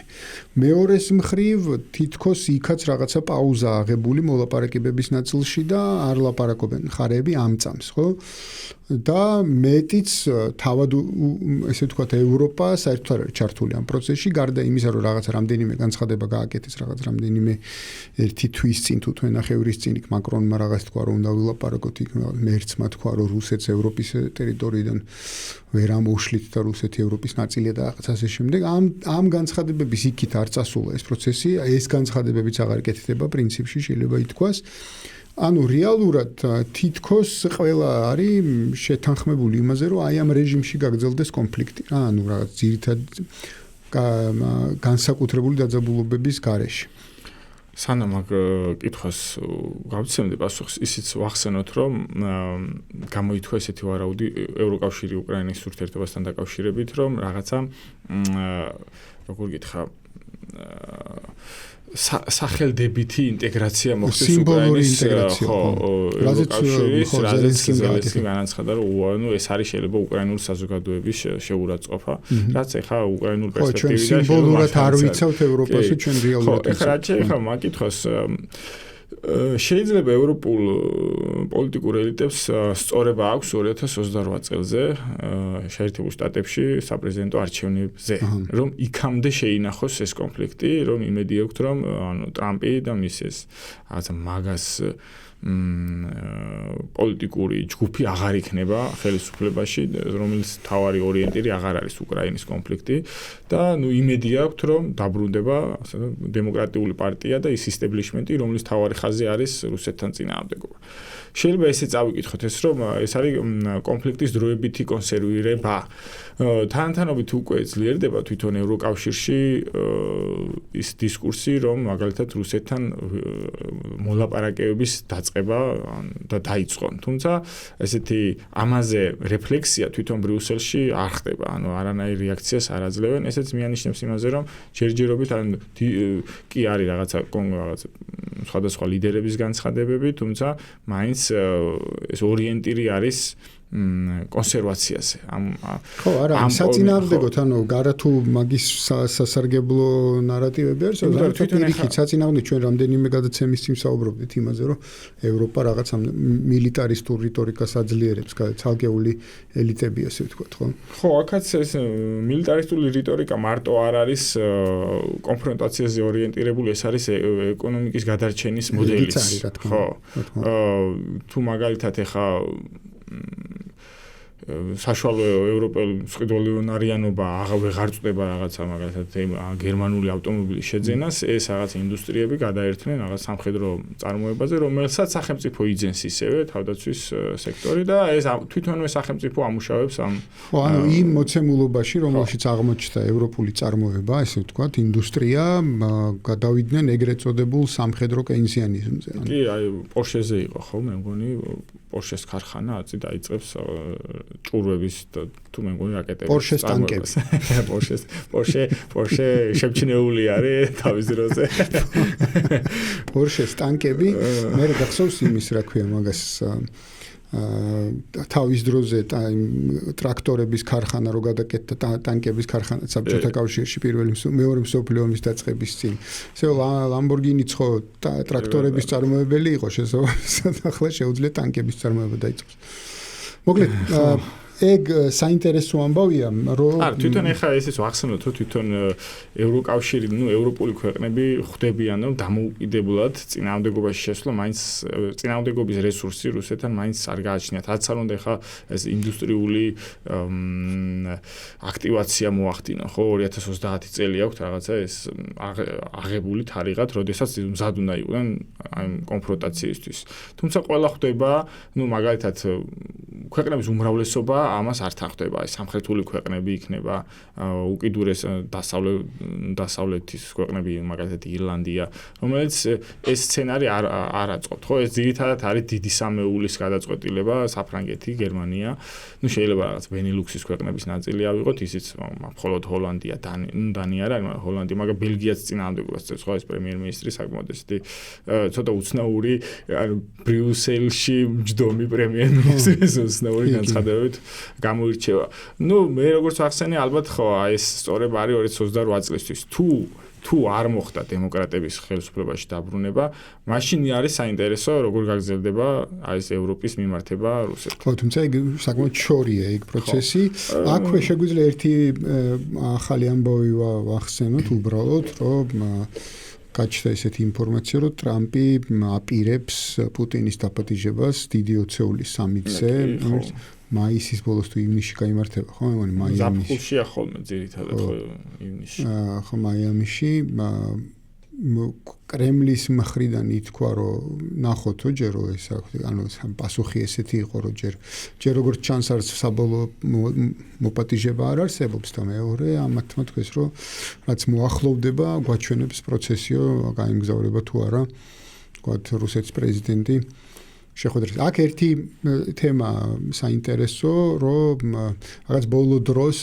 მეორეს მხრივ თითქოს იქაც რაღაცა პაუზა აღებული მოლაპარაკებების ნაწილში და არ ლაპარაკობენ მხარეები ამ წამს, ხო? და მეტიც თავად ესე ვთქვათ ევროპა საერთოდ არ არის ჩართული ამ პროცესში, გარდა იმისა, რომ რაღაც რამდენიმე განცხადება გააკეთეს, რაღაც რამდენიმე ერთი თვის წინ თუ თვენახევრის წინ იქ მაკრონმა რაღაც თქვა, რომ უნდა ვილაპარაკოთ, იქ მერცმა თქვა, რომ რუსეთს ევროპის ტერიტორიიდან ვერ ამოუშლით და რუსეთი ევროპის ნაწილია და რაღაც ასე შემდეგ. ამ განცხადებების იქით არ წასულა ეს პროცესი, ეს განცხადებებიც აღარ კეთდება პრინციპში შეიძლება ითქვას. ანუ რეალურად თითქოს ყველა არის შეთანხმებული იმაზე, რომ აი ამ რეჟიმში გაგრძელდეს კონფლიქტი. ანუ რაღაც ძირითად განსაკუთრებული დაძაბულობების გარეშე. სანამ აქ კითხვას გავცემდი პასუხს, ისიც ვახსენოთ, რომ გამოითქვა ესეთი ვარაუდი ევროკავშირი უკრაინის ურთიერთობასთან დაკავშირებით, რომ რაღაცა როგორ გითხრა სახელდებითი ინტეგრაცია მოხდეს უკრაინის ევროკავშირის, რაზეც ზელენსკი განაცხადა, რომ ანუ ეს არის შეიძლება უკრაინული საზოგადოების შეურაცხყოფა, რაც ეხა უკრაინულ პერსპექტივიდან სიმბოლურად არ ვიცავთ ევროპაში, ჩვენ რეალურად ეხა რა შეიძლება მაკითხოს შეიძლება ევროპულ პოლიტიკურ ელიტებს სწორება აქვს 2028 წელზე შეერთებულ შტატებში საპრეზიდენტო არჩევნებზე, რომ იქამდე შეინახოს ეს კონფლიქტი, რომ იმედი აქვთ, რომ ანუ ტრამპი და მის ეს რაღაცა მაგას პოლიტიკური ჯგუფი აღარ იქნება ხელისუფლებაში, რომელიც თავარი ორიენტირი აღარ არის უკრაინის კონფლიქტი და ნუ იმედი აქვთ, რომ დაბრუნდება დემოკრატიული პარტია და ის ისტებლიშმენტი, რომლის თავარი ხაზი არის რუსეთთან წინააღმდეგობა. შეიძლება ესე წავიკითხოთ ეს, რომ ეს არის კონფლიქტის დროებითი კონსერვირება. თანთანობით უკვე ძლიერდება თვითონ ევროკავშირში ის დისკურსი, რომ მაგალითად რუსეთთან მოლაპარაკებების დაწყება და დაიწყონ. თუმცა ესეთი ამაზე რეფლექსია თვითონ ბრიუსელში არ ხდება, ანუ არანაირ რეაქციას არ აძლევენ. ესეც მიანიშნებს იმაზე, რომ ჯერჯერობით კი არის რაღაცა სხვადასხვა ლიდერების განცხადებები, თუმცა მაინც ეს ორიენტირი არის კონსერვაციაზე. ხო, არა, საწინააღმდეგოთ, ანუ გარა თუ მაგის სასარგებლო ნარატივები არის, თვითონ საწინააღმდეგო ჩვენ რამდენიმე გადაცემის წინ საუბრობდით იმაზე, რომ ევროპა რაღაც მილიტარისტულ რიტორიკას აძლიერებს, ცალკეული ელიტები ასე ვთქვათ, ხო? ხო, აქაც ეს მილიტარისტული რიტორიკა მარტო არ არის კონფრონტაციაზე ორიენტირებული, ეს არის ეკონომიკის გადარჩენის მოდელიც. ხო. თუ მაგალითად ეხა საშუალო ევროპელი მწყიდველიანობა აღარ წდება რაღაცა მაგალითად გერმანული ავტომობილის შეძენას, ეს რაღაც ინდუსტრიები გადაერთნენ რაღაც სამხედრო წარმოებაზე, რომელსაც სახელმწიფო იძენს ისევე თავდაცვის სექტორი და ეს თვითონვე სახელმწიფო ამუშავებს ამ ხო, ანუ იმ მოცემულობაში, რომელშიც აღმოჩნდა ევროპული წარმოება, ესე ვთქვათ, ინდუსტრია გადავიდნენ ეგრეთ წოდებულ სამხედრო კეინზიანიზმზე. კი, აი პორშეზე იყო, ხო, მე მგონი პორშეს ქარხანა აწი დაიწყებს ჭურვების თუ მე მგონი რაკეტების პორშეს ტანკები. პორშე შეფჩნეული არის თავის დროზე. პორშეს ტანკები, მე გახსოვს იმის რა ქვია მაგას თავის დროზე ტრაქტორების ქარხანა რო გადაკეთდა ტანკების ქარხანა საბჭოთა კავშირში მეორე მსოფლიო ომის დაწყების წინ. ესე ლამბორგინიც ხო ტრაქტორების წარმოებელი იყო შესაძლოა ახლა შეუძლია ტანკების წარმოება დაიწყოს. მოკლედ ეგ საინტერესო ამბავია, რომ თვითონ ეხა ესეც ვახსენოთ, რომ თვითონ ევროკავშირი, ევროპული ქვეყნები ხვდებიან, რომ დამოუკიდებლად წინააღმდეგობაში შესვლა მაინც წინააღმდეგობის რესურსი რუსეთთან მაინც არ გააჩნიათ. რაც არ უნდა ეხა ეს ინდუსტრიული აქტივაცია მოახდინო, ხო 2030 წელი აქვს რაღაცა ეს აღებული თარიღად, როდესაც მზად უნდა იყვნენ ამ კონფრონტაციისთვის. თუმცა ყველა ხვდება, მაგალითად ქვეყნების უმრავლესობა ამას არ თანხდება, აი სამხრეთული ქვეყნები იქნება, უკიდურეს დასავლეთის ქვეყნები, მაგალითად ირლანდია, რომელიც ეს სცენარი არ აწყობთ, ხო? ეს ძირითადად არის დიდი სამეულის გადაწყვეტილება, საფრანგეთი, გერმანია, შეიძლება რაღაც ბენილუქსის ქვეყნების ნაწილი ავიღოთ, ისიც მხოლოდ ჰოლანდია, დანია არა, ჰოლანდია, მაგრამ ბელგიაც წინააღმდეგობას წევს, ხო, ეს პრემიერ-მინისტრი საკმაოდ ესეთი ცოტა უცნაური, ბრიუსელში მჯდომი პრემიერ-მინისტრის უცნაური განცხადებებით გამოირჩევა. მე როგორც ახსენე, ალბათ ხო, ეს სწორედ არის 2028 წლისთვის. თუ არ მოხდა დემოკრატების ხელისუფლებაში დაბრუნება, მაშინ არის საინტერესო, როგორ გაგრძელდება ეს ევროპის მიმართება რუსეთთან. ხო, თუმცა ეგ საკმაოდ შორია ეგ პროცესი. აქვე შეგვიძლია ერთი ახალი ამბავი ვახსენოთ უბრალოდ, რომ გაჩნდა ესეთი ინფორმაცია, რომ ტრამპი აპირებს პუტინის დაპატიჟებას დიდი ოცეულის სამიტზე, მაისის ბოლოს თუ ივნისში გაიმართება, ხო, მე მგონი მაიამიში. ზაფხულშია ხოლმე ძირითადად ხო ივნისში. ხო, მაიამიში კრემლის მხრიდან ითქვა, რომ ნახოთო ჯერ რომ ეს ანუ პასუხი ესეთი იყო, რომ ჯერ როგორც ჩანს არც საბოლოო მოპატიჟება არ არსებობს და მეორე ამათ თქვეს, რომ რაც მოახლოვდება, გვაჩვენებს პროცესიო გაიმგზავრება თუ არა, თქვათ რუსეთის პრეზიდენტი შეხვედრას. აქ ერთი თემა საინტერესო, რომ რაღაც ბოლო დროს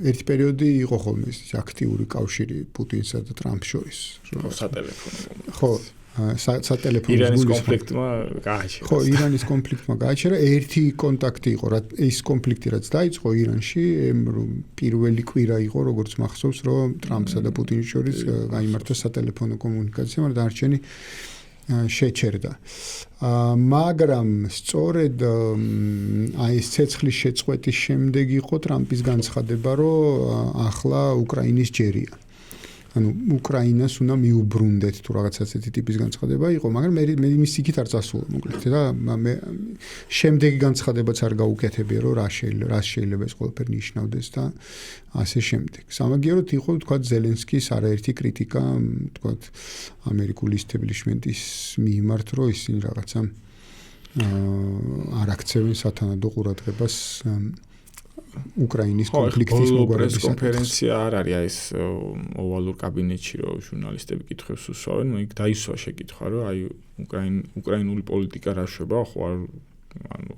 ერთი პერიოდი იყო ხოლმე ეს აქტიური კავშირი პუტინსა და ტრამპს შორის. სატელეფონო. ხო, სატელეფონო ირანის კონფლიქტმა გააჩერა. ხო, ირანის კონფლიქტმა გააჩერა. ერთი კონტაქტი იყო, ეს კონფლიქტი რაც დაიწყო ირანში, პირველი კვირა იყო, როგორც მახსოვს, რომ ტრამპსა და პუტინის შორის გაიმართა სატელეფონო კომუნიკაცია, მაგრამ დარჩენი შეჩერდა. მაგრამ სწორედ აი ეს ცეცხლის შეწყვეტის შემდეგ იყო ტრამპის განცხადება, რომ ახლა უკრაინის ჯერია. ანუ უკრაინას უნდა მიუბრუნდეთ თუ რაღაცა ასეთი ტიპის განცხადება იყო, მაგრამ მე იმის იქით არ წასულა მოკლედ და მე შემდეგი განცხადებაც არ გაუკეთებია, რომ რა შეიძლება ეს ყველაფერი ნიშნავდეს და ასე შემდეგ. სამაგიეროდ იყო თქვა ზელენსკის არაერთი კრიტიკა, თქვა ამერიკული ისტაბლიშმენტის მიმართ, რომ ისინი რაღაცა არ აქცევენ სათანადო ყურადღებას უკრაინის კონფლიქტის მოგვარების კონფერენცია არ არის ეს ოვალურ კაბინეტში რომ ჟურნალისტები კითხებს უსვავენ, იქ დაისვა შეკითხვა, რომ აი უკრაინული პოლიტიკა რა შვება, ხო ანუ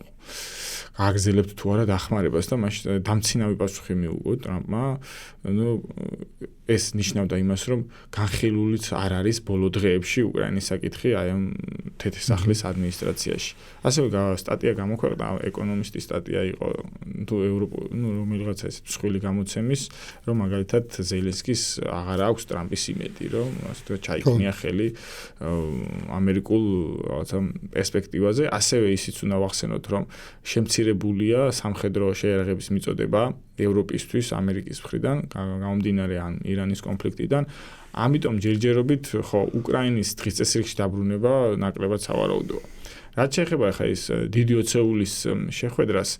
გააგრძელებთ თუ არა დახმარებას და მაშინ დამცინავი პასუხი მიუგო ტრამპმა, ეს ნიშნავდა იმას, რომ განხილულიც არ არის ბოლო დღეებში უკრაინის საკითხი აი ამ თეთრსახლის ადმინისტრაციაში. ასევე სტატია გამოქვეყნდა, ეკონომისტის სტატია იყო თუ რომელიღაცა ეს მსხვილი გამოცემის, რომ მაგალითად ზელენსკის აღარ აქვს ტრამპის იმედი, რომ ასე ვთქვათ, ჩაიქნია ხელი ამერიკულ რაღაცა პერსპექტივაზე. ასევე ისიც უნდა ვახსენოთ, რომ შემცირებულია სამხედრო შეიარაღების მიწოდება ევროპისთვის ამერიკის მხრიდან, გამომდინარე ან ირანის კონფლიქტიდან. ამიტომ ჯერჯერობით ხო უკრაინის დღის წესრიგში დაბრუნება ნაკლებად სავარაუდოა. რაც შეეხება ახლა ის დიდი ოცეულის შეხვედრას,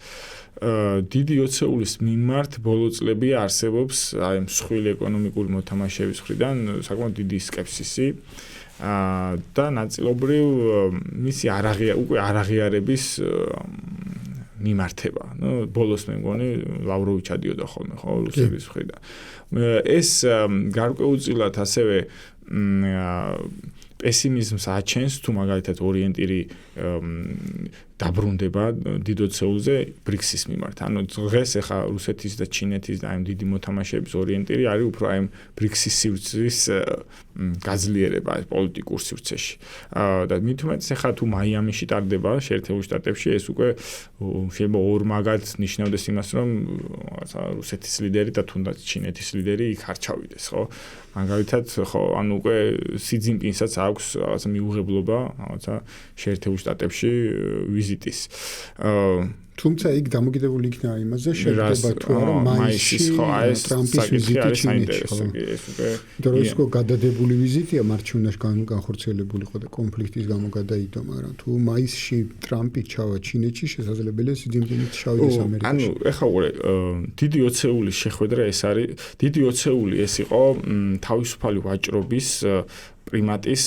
დიდი ოცეულის მიმართ ბოლო წლები არსებობს აი მსხვილი ეკონომიკური მოთამაშეების მხრიდან საკმაოდ დიდი სკეპსისი და ნაწილობრივ მისი უკვე არაღიარების მიმართება. ბოლოს მე მგონი ლავროვი ჩადიოდა ხოლმე ხო რუსების მხრიდან. ეს გარკვეულწილად ასევე პესიმიზმს აჩენს თუ მაგალითად ორიენტირი დაბრუნდება დიდ ოცეულზე ბრიქსის მიმართ. ანუ დღეს ახლა რუსეთის და ჩინეთის და აი დიდი მოთამაშეების ორიენტირი არის უფრო აი ბრიქსის სივრცის გაძლიერება პოლიტიკურ სივრცეში. და მით უმეტეს ახლა თუ მაიამიში ტარდება შეერთებულ შტატებში ეს უკვე შეიძლება ორმაგად ნიშნავდეს იმას რომ რუსეთის ლიდერი და თუნდაც ჩინეთის ლიდერი იქ არ ჩავიდეს, ხო? მაგალითად ხო ანუ უკვე სი ძინპინსაც აქვს რაღაცა მიუღებლობა რაღაცა შეერთებულ შტატებში ვიზიტის. თუმცა იქ დამოკიდებული იქნება იმაზე შეიძლება თუ არა მაისში ტრამპის ვიზიტი ჩინეთში. ეს უკვე დროისკო გადადებული ვიზიტია მარჩუნაში განხორციელებული იყო და კონფლიქტის გამო გადაიდო, მაგრამ თუ მაისში ტრამპი ჩავა ჩინეთში შესაძლებელია სი ძინპინიც ჩავიდეს ამერიკაში. ანუ ეხლა უყურე დიდი ოცეულის შეხვედრა ეს არის დიდი ოცეული ეს იყო თავისუფალი ვაჭრობის პრიმატის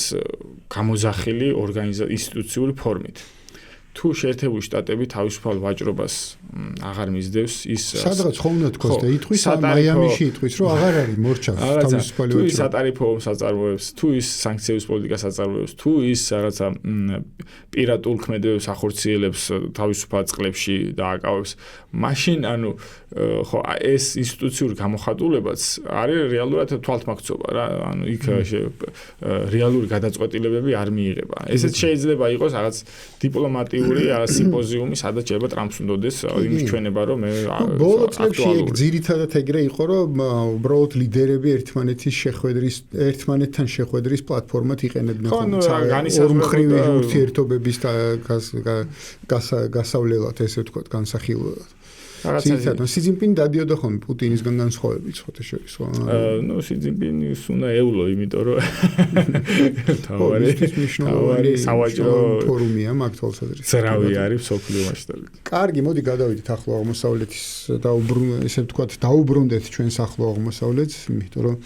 გამოძახილი ინსტიტუციური ფორმით. თუ შეერთებული შტატები თავისუფალ ვაჭრობას აღარ მისდევს ის სადღაც ხომ უნდა თქოს და ითქვის მაიამიში ითქვის რომ აღარ არის მორჩა თავისუფალი ვაჭრობა. თუ ის სატარიფო საწარმოებს, თუ ის სანქციების პოლიტიკას აწარმოებს, თუ ის რაღაცა პირატულ ქმედებებს ახორციელებს თავისუფალ წყლებში და აკავებს, მაშინ ანუ ხო ეს ინსტიტუციური გამოხატულებაც არის რეალურად თვალთმაქცობა რა. ანუ იქ რეალური გადაწყვეტილებები არ მიიღება. ესეც შეიძლება იყოს რაღაც დიპლომატიური სიმპოზიუმი, სადაც შეიძლება ტრამპს უნდადეს იმის ჩვენება, რომ მე ბოლო წლებში ეგ ძირითადად ეგრე იყო, რომ უბრალოდ ლიდერები ერთმანეთთან შეხვედრის პლატფორმად იყენებდნენ ორმხრივი ურთიერთობების გასავლელად, ესე ვთქვათ, განსახილველად. ცირითადად სი ძინპინი დადიოდა ხოლმე პუტინისგან განსხვავებით ხოთა შორის ხო? ნუ სი ძინპინი უნდა ეულო, იმიტომ რომ თავარი სავაჭრო ფორუმია მაგ თვალსაზრისით. ზრავი არის მსოფლიო მასშტაბით. კარგი, მოდი გადავიდეთ ახლო აღმოსავლეთის ესე ვთქვათ, დაუბრუნდეთ ჩვენს ახლო აღმოსავლეთს, იმიტომ რომ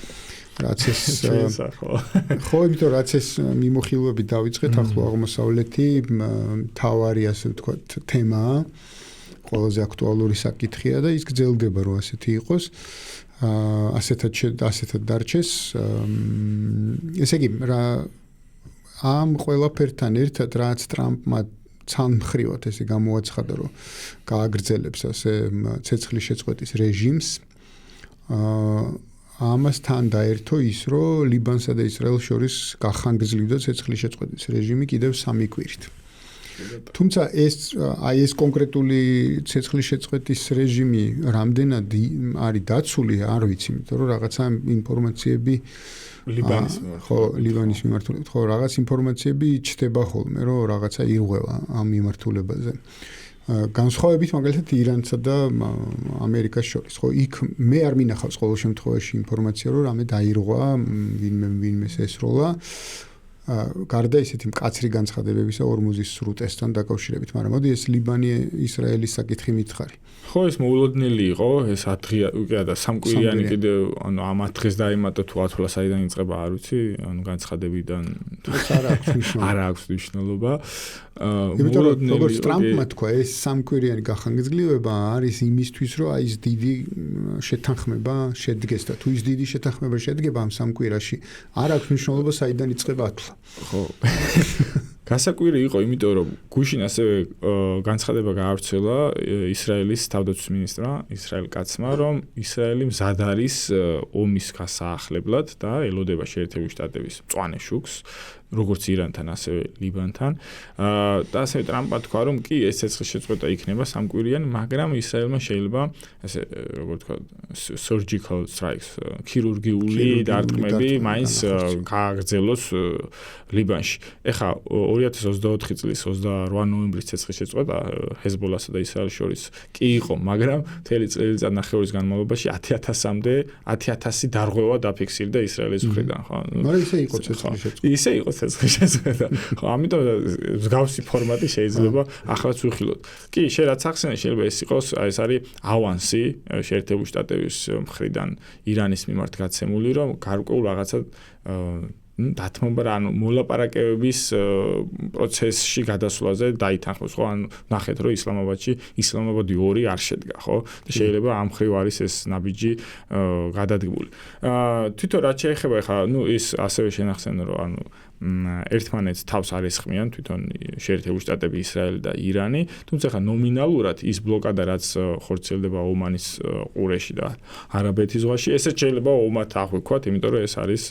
რაც ეს ხო, იმიტომ რაც ეს მიმოხილვები დავიწყეთ ახლო აღმოსავლეთი თავარი ასე ვთქვათ თემაა. ყველაზე აქტუალური საკითხია და ის გრძელდება რომ ასეთი იყოს. ასეთად დარჩეს. ესე იგი, რა ამ ყველაფერთან ერთად რაც ტრამპმა ცალმხრივად ესე გამოაცხადა, რომ გააგრძელებს ასე ცეცხლის შეწყვეტის რეჟიმს. ამასთან დაერთო ის, რომ ლიბანსა და ისრაელს შორის გახანგრძლივდა ცეცხლის შეწყვეტის რეჟიმი კიდევ 3 კვირით. თუმცა ეს კონკრეტული ცეცხლის შეწყვეტის რეჟიმი რამდენად არის დაცული, არ ვიცი, იმიტომ რომ რაღაცა ინფორმაციები ლიბანის მიმართულებით, ხო, რაღაც ინფორმაციები ჩდება ხოლმე, რომ რაღაცა ირღვევა ამ მიმართულებაზე. განსხვავებით მაგალითად ირანსა და ამერიკას შორის, ხო, იქ მე არ მინახავს ყოველ შემთხვევაში ინფორმაცია, რომ რამე დაირღვა, ვინმე ესროლა. გარდა ისეთი მკაცრი განცხადებებისა ორმუზის სრუტესთან დაკავშირებით, მაგრამ მოდი ეს ლიბანი ისრაელის საკითხი მითხარი. ხო, ეს მოულოდნელი იყო, ეს 10 დღე უკვე და 3 კვირიანი კიდევ, ანუ ამ 10 დღეს დაემატა თუ ათვლა საიდან იწყება, არ ვიცი, ანუ განცხადებიდან არ აქვს მნიშვნელობა. როგორც ტრამპმა თქვა, ეს 3 კვირიანი გახანგრძლივება არის იმისთვის, რომ აი ეს დიდი შეთანხმება შედგეს და თუ ის დიდი შეთანხმება შედგება ამ 3 კვირაში, არ აქვს მნიშვნელობა საიდან იწყება ათვლა. ხო. გასაკვირი იყო, იმიტომ რომ გუშინ ასევე განცხადება გაავრცელა ისრაელის თავდაცვის მინისტრმა, ისრაელ კაცმა, რომ ისრაელი მზად არის ომის გასაახლებლად და ელოდება შეერთებული შტატების მწვანე შუქს როგორც ირანთან, ასევე ლიბანთან. და ასევე ტრამპმა თქვა, რომ კი ეს ცეცხლის შეწყვეტა იქნება სამკვირიანი, მაგრამ ისრაელმა შეიძლება ესე როგორ თქვა surgical strikes, ქირურგიული დარტყმები მაინც გააგრძელოს ლიბანში. ეხლა 2024 წლის 28 ნოემბრის ცეცხლის შეწყვეტა ჰეზბოლასა და ისრაელს შორის კი იყო, მაგრამ მთელი წელიწადნახევრის განმავლობაში 10,000 დარღვევა დაფიქსირდა ისრაელის მხრიდან, ხო? მაგრამ ისე იყო ცეცხლის შეწყვეტა. ისე იყო ცეცხლის შეწყვეტა. ხო, ამიტომ მსგავსი ფორმატი შეიძლება ახლაც ვიხილოთ. კი, რაც ახსენე, შეიძლება ეს იყოს, ეს არის ავანსი შეერთებული შტატების მხრიდან ირანის მიმართ გაცემული, რომ გარკვეულ რაღაცა დათმობა რა, ანუ მოლაპარაკებების პროცესში გადასვლაზე დაითანხმოს, ხო? ანუ ნახეთ, რომ ისლამაბადი 2 არ შედგა, ხო? და შეიძლება ამ ხრივ არის ეს ნაბიჯი გადადგმული. თვითონ რაც შეეხება ხა, ის ასევე შენახსენე, რომ ანუ ერთმანეთს თავს არ ესხმიან თვითონ შეერთებული შტატები, ისრაელი და ირანი, თუმცა ხა ნომინალურად ის ბლოკადა, რაც ხორციელდება ომანის ყურეში და არაბეთის ზღვაში, ესეც შეიძლება ომად აღვიქვათ, იმიტომ რომ ეს არის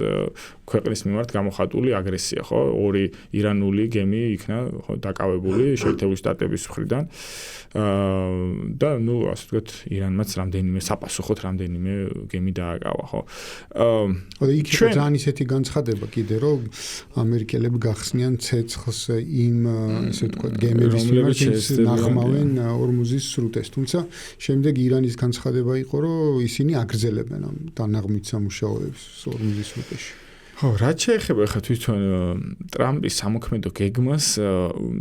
ქვეყნის მიმართ გამოხატული აგრესია, ხო? 2 ირანული გემი იქნა დაკავებული შეერთებული შტატების მხრიდან. და ასე ვთქვათ, ირანმაც რამდენიმე საპასუხოდ რამდენიმე გემი დააკავა, ხო? იქ ძალიან ისეთი განცხადება კიდე, რომ ამერიკელები გახსნიან ცეცხლს იმ ესე ვთქვათ გემების მიმართ, ნახმავენ ორმუზის სრუტეს. თუმცა შემდეგ ირანის განცხადება იყო, რომ ისინი აგრძელებენ ამ დანაღმით სამუშაოებს ორმუზის სრუტეში. ხო, რაც შეეხება ხა თვითონ ტრამპის სამოქმედო გეგმას,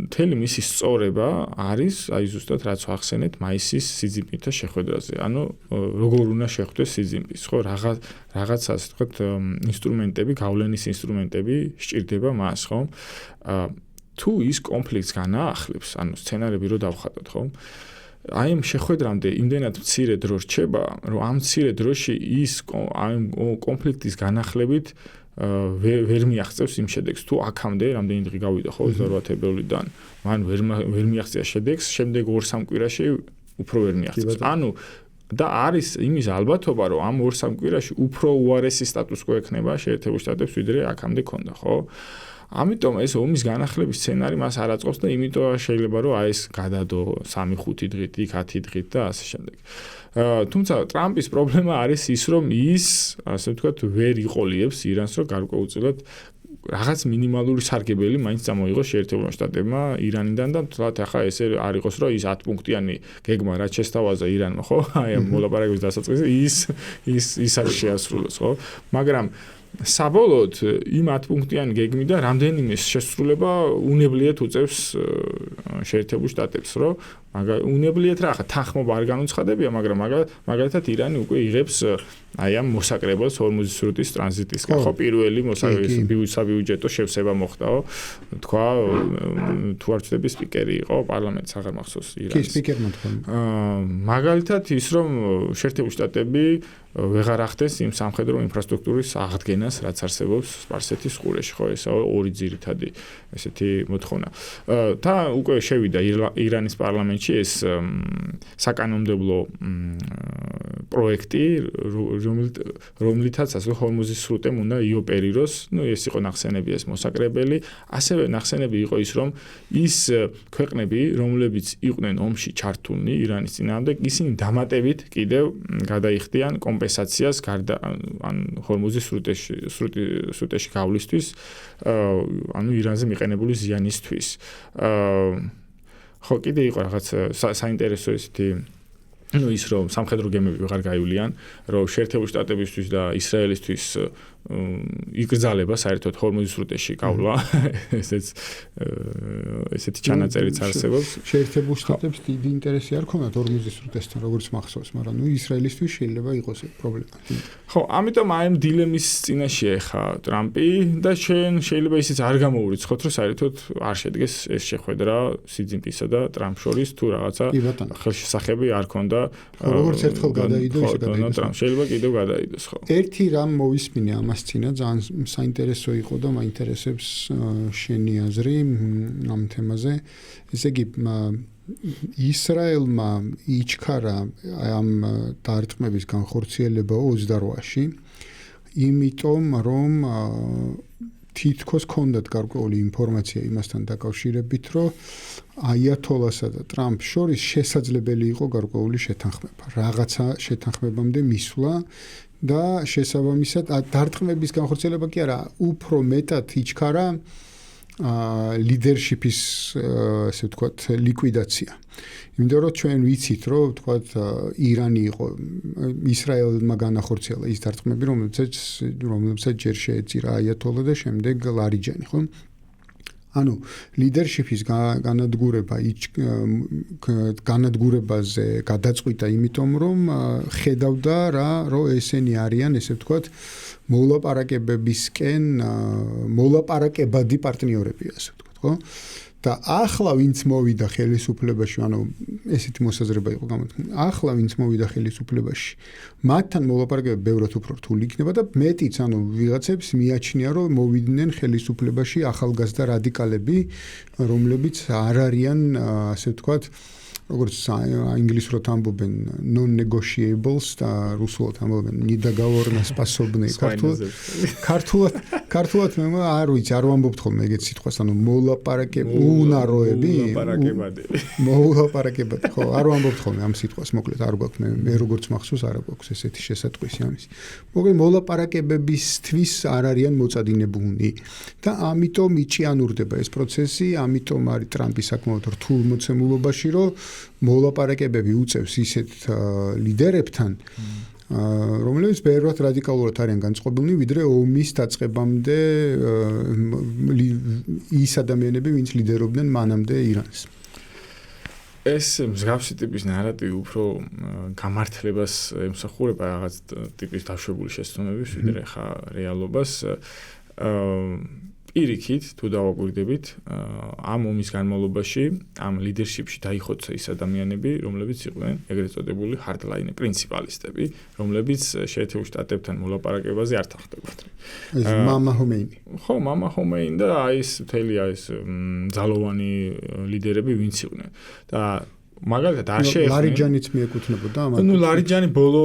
მთელი მისი სწორება არის, აი ზუსტად რაც ვახსენეთ, მაისის სიძინპინთან შეხვედრაზე. ანუ როგორ უნდა შეხვდეს სიძინპინს, ხო, რაღაცა ასე ვთქვათ, ინსტრუმენტები, გავლენის ინსტრუმენტები სჭირდება მას, ხო? თუ ის კონფლიქტს განაახლებს, ანუ სცენარები რო დავხატოთ, ხო? აი ამ შეხვედრამდე იმდენად მცირე დრო რჩება, რომ ამ მცირე დროში ის ამ კონფლიქტის განახლებით ვერ მიაღწევს იმ შედეგს. თუ აქამდე რამდენი დღე გავიდა, ხო, 28 თებერვლიდან, მან ვერ მიაღწია შედეგს, შემდეგ 2-3 კვირაში უფრო ვერ მიაღწევს. ანუ და არის იმის ალბათობა, რომ ამ 2-3 კვირაში უფრო უარესი სტატუს quo ექნება შეერთებულ შტატებს, ვიდრე აქამდე ქონდა, ხო? ამიტომ ეს ომის განახლების სცენარი მას არ აწყობს და იმიტომ შეიძლება რომ აი ეს გადადო 3-5 დღით, იქ 10 დღით და ასე შემდეგ. თუმცა ტრამპის პრობლემა არის ის, რომ ის, ასე ვთქვათ, ვერ იყოლიებს ირანს, რომ გარკვეულწილად რაღაც მინიმალური სარგებელი მაინც წამოიღოს შეერთებულმა შტატებმა ირანიდან და თლათ ახლა ესე არ იყოს, რომ ის 10 პუნქტიანი გეგმა რაც შესთავაზა ირანმა, ხო? აი ამ მოლაპარაკების დასაწყისში ის არ შეასრულოს, ხო? მაგრამ საბოლოოდ იმ 10 პუნქტიანი გეგმიდან რამდენიმე შესრულება უნებლიეთ უწევს შეერთებულ შტატებს, რომ უნებლიეთ რა, ხა თანხმობა არ განუცხადებია, მაგრამ მაგალითად ირანი უკვე იღებს აი ამ მოსაკრებელს ორმუზის სრუტის ტრანზიტისგან, ხო, პირველი საბიუჯეტო შევსება მოხდაო, თქვა თუ არ ვცდები სპიკერი იყო პარლამენტის აღარ მახსოვს ირანის. კი, სპიკერმა თქვა. მაგალითად ის რომ შეერთებული შტატები ვეღარ ახდენს იმ სამხედრო ინფრასტრუქტურის აღდგენას, რაც არსებობს სპარსეთის ყურეში, ხო, ესა 2 ძირითადი ესეთი მოთხოვნა. და უკვე შევიდა ირანის პარლამენტში ეს საკანონმდებლო პროექტი, რომლითაც ასე ჰორმუზის სრუტემ უნდა იოპერიროს, ეს იყო ნახსენები ეს მოსაკრებელი, ასევე ნახსენები იყო ის, რომ ის ქვეყნები, რომლებიც იყვნენ ომში ჩართულნი ირანის წინააღმდეგ, ისინი დამატებით კიდევ გადაიხდიან კომპენსაციას გარდა ან ჰორმუზის სრუტეში გავლისთვის, ანუ ირანზე მიყენებული ზიანისთვის. ხო, კიდე იყო რაღაც საინტერესო ესეთი ის რომ სამხედრო გემები ვეღარ გაივლიან, რომ შეერთებული შტატებისთვის და ისრაელისთვის იკრძალება საერთოდ ჰორმუზის სრუტეში გავლა, ესეთი ჩანაწერიც არსებობს. შეერთებულ შტატებს დიდი ინტერესი არ ქონდათ ჰორმუზის სრუტესთან, როგორც მახსოვს, მაგრამ ისრაელისთვის შეიძლება იყოს პრობლემა. ხო, ამიტომ აი ამ დილემის წინაშეა ხა ტრამპი და შეიძლება ისიც არ გამოურიცხოთ, რომ საერთოდ არ შედგეს ეს შეხვედრა სიძინპინსა და ტრამპ შორის, თუ რაღაცა ხელშესახები არ ქონდა. როგორც ერთხელ გადაიდო, ისე გადაიდო. შეიძლება კიდევ გადაიდოს, ხო. ერთი რამ მოვისმინე ამას წინა, ძალიან საინტერესო იყო და მაინტერესებს შენი აზრი ამ თემაზე. ესე იგი, ისრაელმა იჩქარა ამ დარტყმების განხორციელება 28-ში, იმიტომ რომ თითქოს ქონდათ გარკვეული ინფორმაცია იმასთან დაკავშირებით, რომ აიათოლასა და ტრამპს შორის შესაძლებელი იყო გარკვეული შეთანხმება. რაღაცა შეთანხმებამდე მისვლა და შესაბამისად დარტყმების განხორციელება კი არა, უფრო მეტად იჩქარა ლიდერშიპის ასე ვთქვათ ლიკვიდაცია. იმიტომ რომ ჩვენ ვიცით რომ ვთქვათ ირანი იყო ისრაელმა განახორციელა ის დარტყმები რომლებსაც ჯერ შეეწირა აიათოლა და შემდეგ ლარიჯანი, ხო? ანუ ლიდერშიპის განადგურებაზე გადაწყვიტა, იმიტომ რომ ხედავდა რომ ესენი არიან, ესე ვთქვათ, მოლაპარაკებადი პარტნიორები, ასე ვთქვათ, ხო? და ახლა ვინც მოვიდა ხელისუფლებაში, ანუ ესეთი მოსაზრება იყო გამოთქმული. ახლა ვინც მოვიდა ხელისუფლებაში, მათთან მოლაპარაკება ბევრად უფრო რთული იქნება და მეტიც, ანუ ვიღაცებს მიაჩნია, რომ მოვიდნენ ხელისუფლებაში ახალგაზრდა რადიკალები, რომლებიც არ არიან, ასე ვთქვათ, როგორც ინგლისურად ამბობენ non-negotiables და რუსულად ამბობენ недоговороспособные. ქართულად მე არ ვიცი, არ ვამბობთ ხოლმე ეგეთ სიტყვას, ანუ მოლაპარაკებადი, ხო, არ ვამბობთ ხოლმე ამ სიტყვას, მოკლედ არ გვაქვს მე როგორც მახსოვს, არ გვაქვს ესეთი შესატყვისი ამის. მოკლედ მოლაპარაკებებისთვის არ არიან მოწადინებულნი და ამიტომ იჭიანურდება ეს პროცესი, ამიტომ არის ტრამპი საკმაოდ რთულ მოცემულობაში, რომ მოლაპარაკებები უწევს ისეთ ლიდერებთან, რომლებიც ბევრად რადიკალურად არიან განწყობილნი, ვიდრე ომის დაწყებამდე ის ადამიანები, ვინც ლიდერობდნენ მანამდე ირანს. ეს მსგავსი ტიპის ნარატივი უფრო გამართლებას ემსახურება რაღაც ტიპის დაშვებული შეცდომების, ვიდრე ხა რეალობას. პირიქით, თუ დავაკვირდებით, ამ ომის განმავლობაში, ამ ლიდერშიპში დაიხოცა ის ადამიანები, რომლებიც იყვნენ ეგრეთ წოდებული hardline პრინციპალისტები, რომლებიც შეერთებულ შტატებთან მოლაპარაკებაზე არ თანხმდებოდნენ. ეს მამა ჰომეინი. ხო, მამა ჰომეინი და ეს მთელი ეს ძალოვანი ლიდერები ვინც იყვნენ. და მაგალითად არ შეეხნენ ლარიჯანიც მიეკუთვნებოდა ამათ. ნუ ლარიჯანი ბოლო,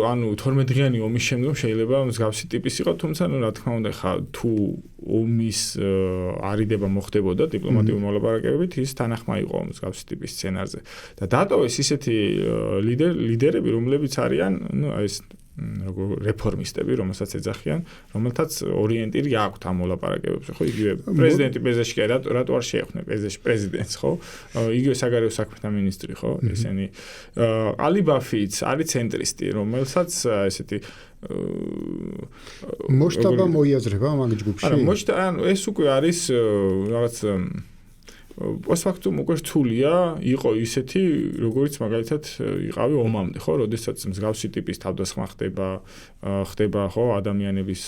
ანუ 12-დღიანი ომის შემდგომ შეიძლება მსგავსი ტიპის იყო, თუმცა ნუ რა თქმა უნდა, ხა თუ ომის არიდება მოხდებოდა დიპლომატიური მოლაპარაკებებით, ის თანახმა იყო მსგავსი ტიპის სცენარზე. და დატოვეს ისეთი ლიდერები, რომლებიც არიან, ნუ ეს რეფორმისტები, რომელსაც ეძახიან, რომელთაც ორიენტირი აქვთ ამ მოლაპარაკებებზე, ხო? იგივე პრეზიდენტი პეზეშკი რატო არ შეეხმნა პეზეშ პრეზიდენტს, ხო? იგივე საგარეო საქმეთა მინისტრი, ხო? ესენი ალიბაფიც არის ცენტრისტი, რომელსაც ესეთი მოსტაბა მოიაზრება მაგ ჯგუფში. არა, ანუ ეს უკვე არის რაღაც პოსტფაქტუმ უკვე რთულია, იყო ისეთი, როგორც მაგალითად იყავი ომამდე, ხო, როდესაც მსგავსი ტიპის თავდასხმა ხდება, ხო, ადამიანების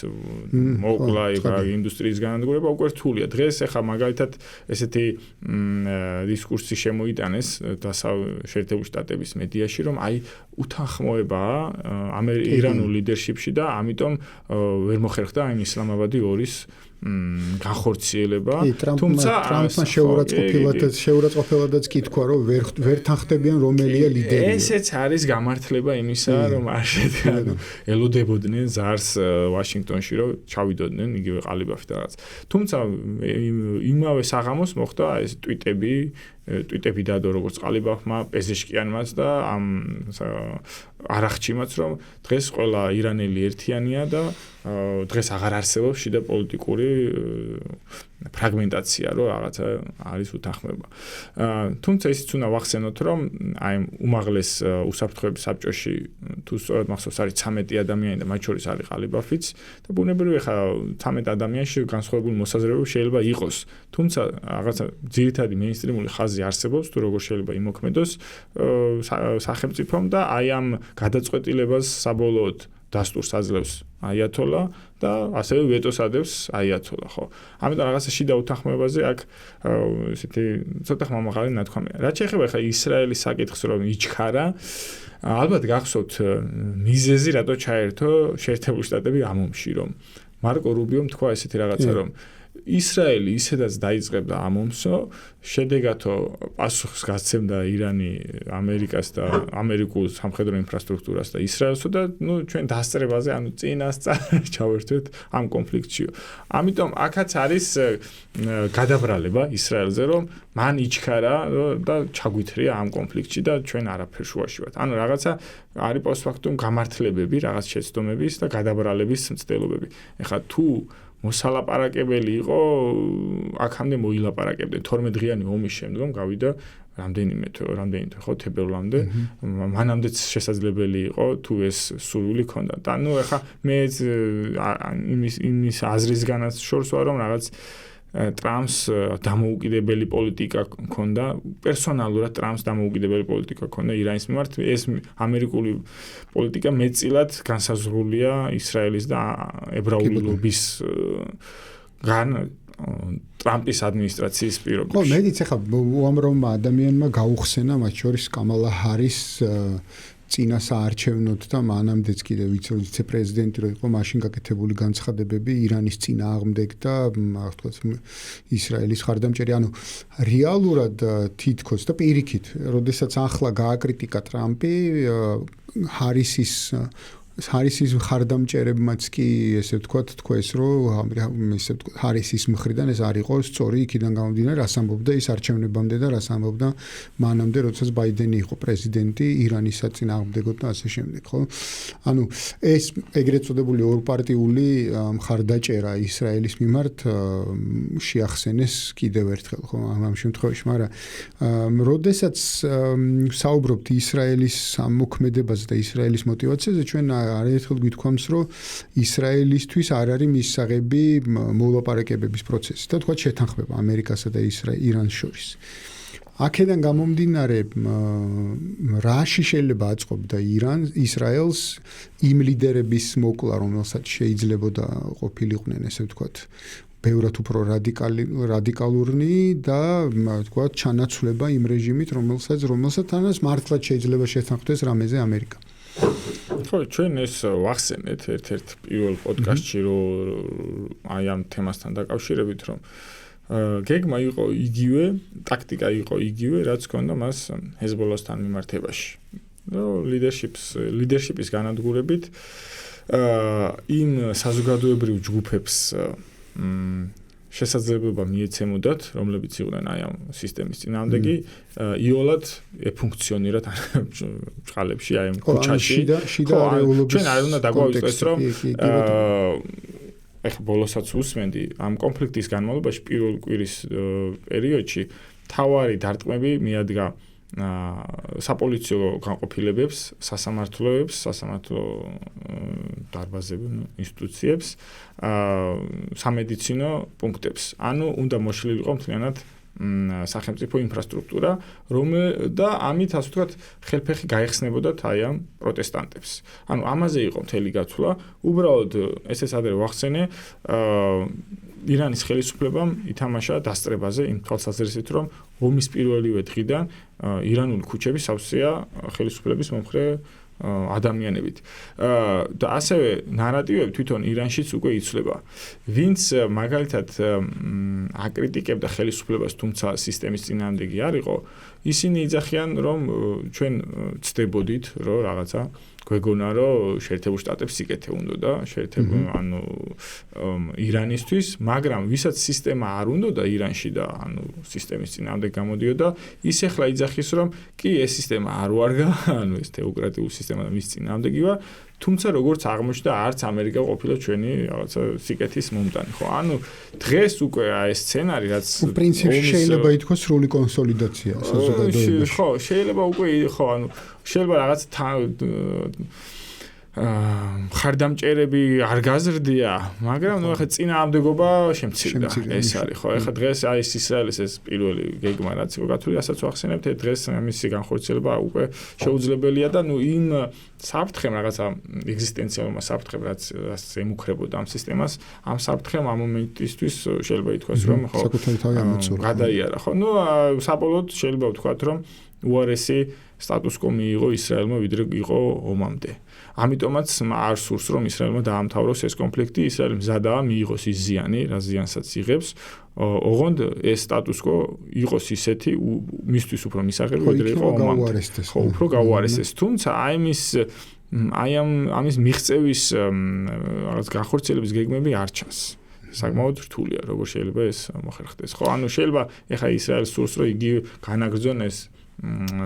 მოკლა, ინდუსტრიის განადგურება უკვე რთულია. დღეს ახლა მაგალითად ესეთი დისკურსი შემოიტანეს შეერთებულ შტატების მედიაში, რომ აი უთანხმოებაა ირანულ ლიდერშიპში და ამიტომ ვერ მოხერხდა იმ ისლამაბადი ორის განხორციელება, თუმცა ტრამპმა შეურაცხყოფილადაც კი თქვა, რომ ვერ თანხდებიან რომელია ლიდერი. ესეც არის გამართლება იმისა, რომ არ შედგა ელოდებოდნენ ზარს ვაშინგტონში, რომ ჩავიდოდნენ იგივე ყალიბაფი და რაღაც. თუმცა იმავე საღამოს მოხდა ეს ტვიტები დადო როგორც ყალიბაფმა, პეზეშკიანმაც და ამ არახჩიმაც, რომ დღეს ყველა ირანელი ერთიანია და დღეს აღარ არსებობს შიდა პოლიტიკური ფრაგმენტაცია, რომ რაღაცა არის უთანხმოება. თუმცა ისიც უნდა ვახსენოთ, რომ აი უმაღლეს უსაფრთხოების საბჭოში თუ სწორად მახსოვს არის 13 ადამიანი და მათ შორის არის ყალიბაფიც და ბუნებრივია ხა 13 ადამიანში განსხვავებული მოსაზრებები შეიძლება იყოს. თუმცა რაღაცა ძირითადი მეინსტრიმული ხაზი არსებობს, თუ როგორ შეიძლება იმოქმედოს სახელმწიფომ და აი ამ გადაწყვეტილებას საბოლოოდ დასტურს აძლევს აიათოლა და ასევე ვეტოს ადევს აიათოლა, ხო? ამიტომ რაღაცა შიდა უთანხმოებაზე აქ ესეთი ცოტა ხმამაღალი ნათქვამია. რაც შეეხება ხა ისრაელის საკითხს, რომ იჩქარა, ალბათ გახსოვთ მიზეზი რატო ჩაერთო შეერთებული შტატები ამ ომში, რომ მარკო რუბიომ თქვა ესეთი რაღაცა, რომ ისრაელი ისედაც დაიწყებდა ამ ომსო, შედეგათო პასუხს გასცემდა ირანი ამერიკას და ამერიკულ სამხედრო ინფრასტრუქტურას და ისრაელსო და ჩვენ დასწრებაზე, წინასწარ ჩავერთვეთ ამ კონფლიქტშიო. ამიტომ აქაც არის გადაბრალება ისრაელზე, რომ მან იჩქარა და ჩაგვითრია ამ კონფლიქტში და ჩვენ არაფერ შუაში ვართ. რაღაცა არის პოსტფაქტუმ გამართლებები, რაღაც შეცდომების და გადაბრალების მცდელობები. ეხლა თუ მოსალაპარაკებელი იყო, აქამდე მოილაპარაკებდნენ 12 დღიანი ომის შემდგომ გავიდა რამდენი თვე ხო თებერვლამდე, მანამდეც შესაძლებელი იყო თუ ეს სურვილი ქონდა. და ეხლა მე იმის აზრისგანაც შორს ვარ, რომ რაღაც ტრამპს დამოუკიდებელი პოლიტიკა ქონდა, პერსონალურად ტრამპს დამოუკიდებელი პოლიტიკა ქონდა ირანის მიმართ. ეს ამერიკული პოლიტიკა მეტწილად განსაზღვრულია ისრაელის და ებრაული ლობის ტრამპის ადმინისტრაციის პირობებში. ხო, მეც ახლა უამრავმა ადამიანმა გაუხსენა, მათ შორის კამალა ჰარის წინასაარჩევნოდ და მანამდეც კიდევ ვიცე-პრეზიდენტი რო იყო, მაშინ გაკეთებული განცხადებები ირანის წინააღმდეგ და ასე ვთქვათ, ისრაელის ხარდამჭერი, რეალურად თითქოს და პირიქით, როდესაც ახლა გააკრიტიკა ტრამპი, ჰარისის ხარდამჭერებმაც კი ესე ვთქვათ თქვეს, რომ ესე ვთქვათ ჰარისის მხრიდან ეს არ იყო სწორი იქიდან გამომდინარე, რას ამბობდა ის არჩევნებამდე და რას ამბობდა მანამდე, როდესაც ბაიდენი იყო პრეზიდენტი ირანის საწინააღმდეგოდ და ასე შემდეგ, ხო? ეს ეგრეთ წოდებული ორპარტიული მხარდაჭერა ისრაელის მიმართ შეახსენეს კიდევ ერთხელ, ხო, ამ შემთხვევაში, მაგრამ როდესაც საუბრობთ ისრაელის მოქმედებაზე და ისრაელის мотиваციაზე, ჩვენ არაერთხელ გვითქვამს, რომ ისრაელისთვის არ არის მისაღები მოლაპარაკებების პროცესი და თქვა შეთანხმება ამერიკასა და ირანს შორის. აქედან გამომდინარე, რაში შეიძლება აწყობდა ისრაელს იმ ლიდერების მოკლა, რომელსაც შეიძლებოდა ყოფილიყვნენ, ესე ვთქვათ, ბევრად უფრო რადიკალურნი და ვთქვათ, ჩანაცვლება იმ რეჟიმით, რომელსაც მართლაც შეიძლება შეთანხმდეს რამეზე ამერიკა. ხო, ჩვენ ეს ვახსენეთ ერთ-ერთ პირველ პოდკასტში, რომ ამ თემასთან დაკავშირებით, რომ გეგმა იყო იგივე, ტაქტიკა იყო იგივე, რაც ჰქონდა მას ჰეზბოლასთან მიმართებაში. ლიდერშიპის განადგურებით იმ საზოგადოებრივ ჯგუფებს შესაძლებლობა მიეცემოდათ, რომლებიც იყვნენ ამ სისტემის წინააღმდეგი, იოლად ეფუნქციონირათ ჭყალებში, ამ ქუჩაში. ჩვენ არ უნდა დაგვაუწყდეს, რომ ეხლა ბოლოსაც უსმენდი ამ კონფლიქტის განმავლობაში პირველ კვირის პერიოდში თავარი დარტყმები მიადგა საპოლიციო განყოფილებებს, სასამართლო დარბაზებს, ინსტიტუციებს, სამედიცინო პუნქტებს. უნდა მოშლილიყო მთლიანად სახელმწიფო ინფრასტრუქტურა, და ამით ასე ვთქვათ, ხელფეხი გაეხსნებოდათ ამ პროტესტანტებს. ამაზე იყო მთელი გაცვლა. უბრალოდ ესეც ადრე ვახსენე, ირანის ხელისუფლებამ ითამაშა დასწრებაზე იმ თვალსაზრისით, რომ ომის პირველივე დღიდან ირანული ქუჩები სავსეა ხელისუფლების მომხრე ადამიანებით. და ასევე ნარატივები თვითონ ირანშიც უკვე იცვლება. ვინც მაგალითად აკრიტიკებდა ხელისუფლებას, თუმცა სისტემის წინააღმდეგი არ იყო, ისინი იძახიან, რომ ჩვენ ცდებოდით, რომ რაღაცა გვეგონა, რომ შეერთებულ შტატებს სიკეთე უნდა ირანისთვის, მაგრამ ვისაც სისტემა არ უნდა ირანში და სისტემის წინააღმდეგ გამოდიოდა, ის ახლა იძახის, რომ კი ეს სისტემა არ ვარგა, ეს თეოკრატიული სისტემა და მის წინააღმდეგი ვარ, თუმცა როგორც აღმოჩნდა, არც ამერიკა ყოფილა ჩვენი რაღაცა სიკეთის მომტანი, ხო? დღეს უკვე ეს სცენარი, რაც პრინციპში შეიძლება ითქვას სრული კონსოლიდაცია საზოგადოებაში. ხო, შეიძლება უკვე, ხო, შეიძლება რაღაც ხარდამჭერები არ გაზრდია, მაგრამ ახლა წინააღმდეგობა შემცირდა. ეს არის, ხო, ახლა დღეს ის ისრაელის ეს პირველი გეგმა რაც იყო გათვლილი, რასაც ვახსენებთ, დღეს მისი განხორციელება უკვე შეუძლებელია და იმ საფრთხემ რაღაცა ეგზისტენციალურმა საფრთხემ რაც ემუქრებოდა ამ სისტემას, ამ საფრთხემ ამ მომენტისთვის შეიძლება ითქვას, რომ ხო გადაიარა, ხო, საბოლოოდ შეიძლება ვთქვათ, რომ უარესი სტატუს კო მიიღო ისრაელმა ვიდრე იყო ომამდე. ამიტომაც არ სურს რომ ისრაელმა დაამთავროს ეს კონფლიქტი, ისრაელი მზადაა მიიღოს ის ზიანი, რა ზიანსაც იღებს. ოღონდ ეს სტატუს კო იყოს ისეთი მისთვის უფრო მისაღები ვიდრე იყო ომამდე. ხო, უფრო გაუარესდეს. თუმცა აი ამის მიღწევის რაღაც განხორციელების გეგმები არ ჩანს. საკმაოდ რთულია, როგორ შეიძლება ეს მოხერხდეს. ხო, ანუ შეიძლება ეხა ისრაელს სურს რომ იგი განაგრძონოს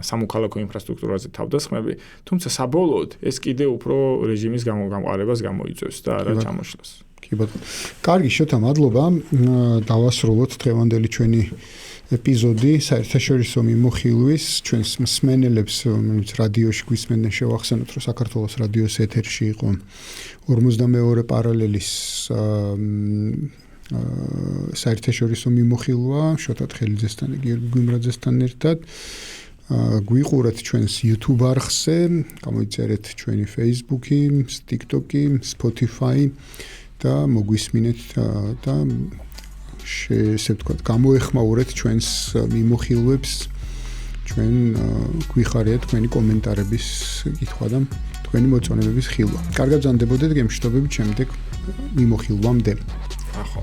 სამოქალაქო ინფრასტრუქტურაზე თავდასხმები, თუმცა საბოლოოდ ეს კიდე უფრო რეჟიმის გამყარებას გამოიწვევს და არა ჩამოშლას. კი ბატონო. კარგი, შოთა, მადლობა. დავასრულოთ დღევანდელი ჩვენი ეპიზოდი საერთაშორისო მიმოხილვის ჩვენს მსმენელებს, რომელიც რადიოში გვისმენდნენ, შევახსენოთ, რომ საქართველოს რადიოს ეთერში იყო 52 პარალელის საერთაშორისო მიმოხილვა შოთა თხელიძესთან და გიორგი გვიმრაძესთან ერთად. გვიყურეთ ჩვენს YouTube არხზე, გამოიწერეთ ჩვენი Facebook-ი, TikTok-ი, Spotify და მოგვისმინეთ და ესე ვთქვათ, გამოეხმაურეთ ჩვენს მიმოხილვებს. ჩვენ გვიხარია თქვენი კომენტარების კითხვა და თქვენი მოწონებების ხილვა. კარგად ბრძანდებოდეთ, გემშვიდობებით შემდეგ მიმოხილვამდე. ახლა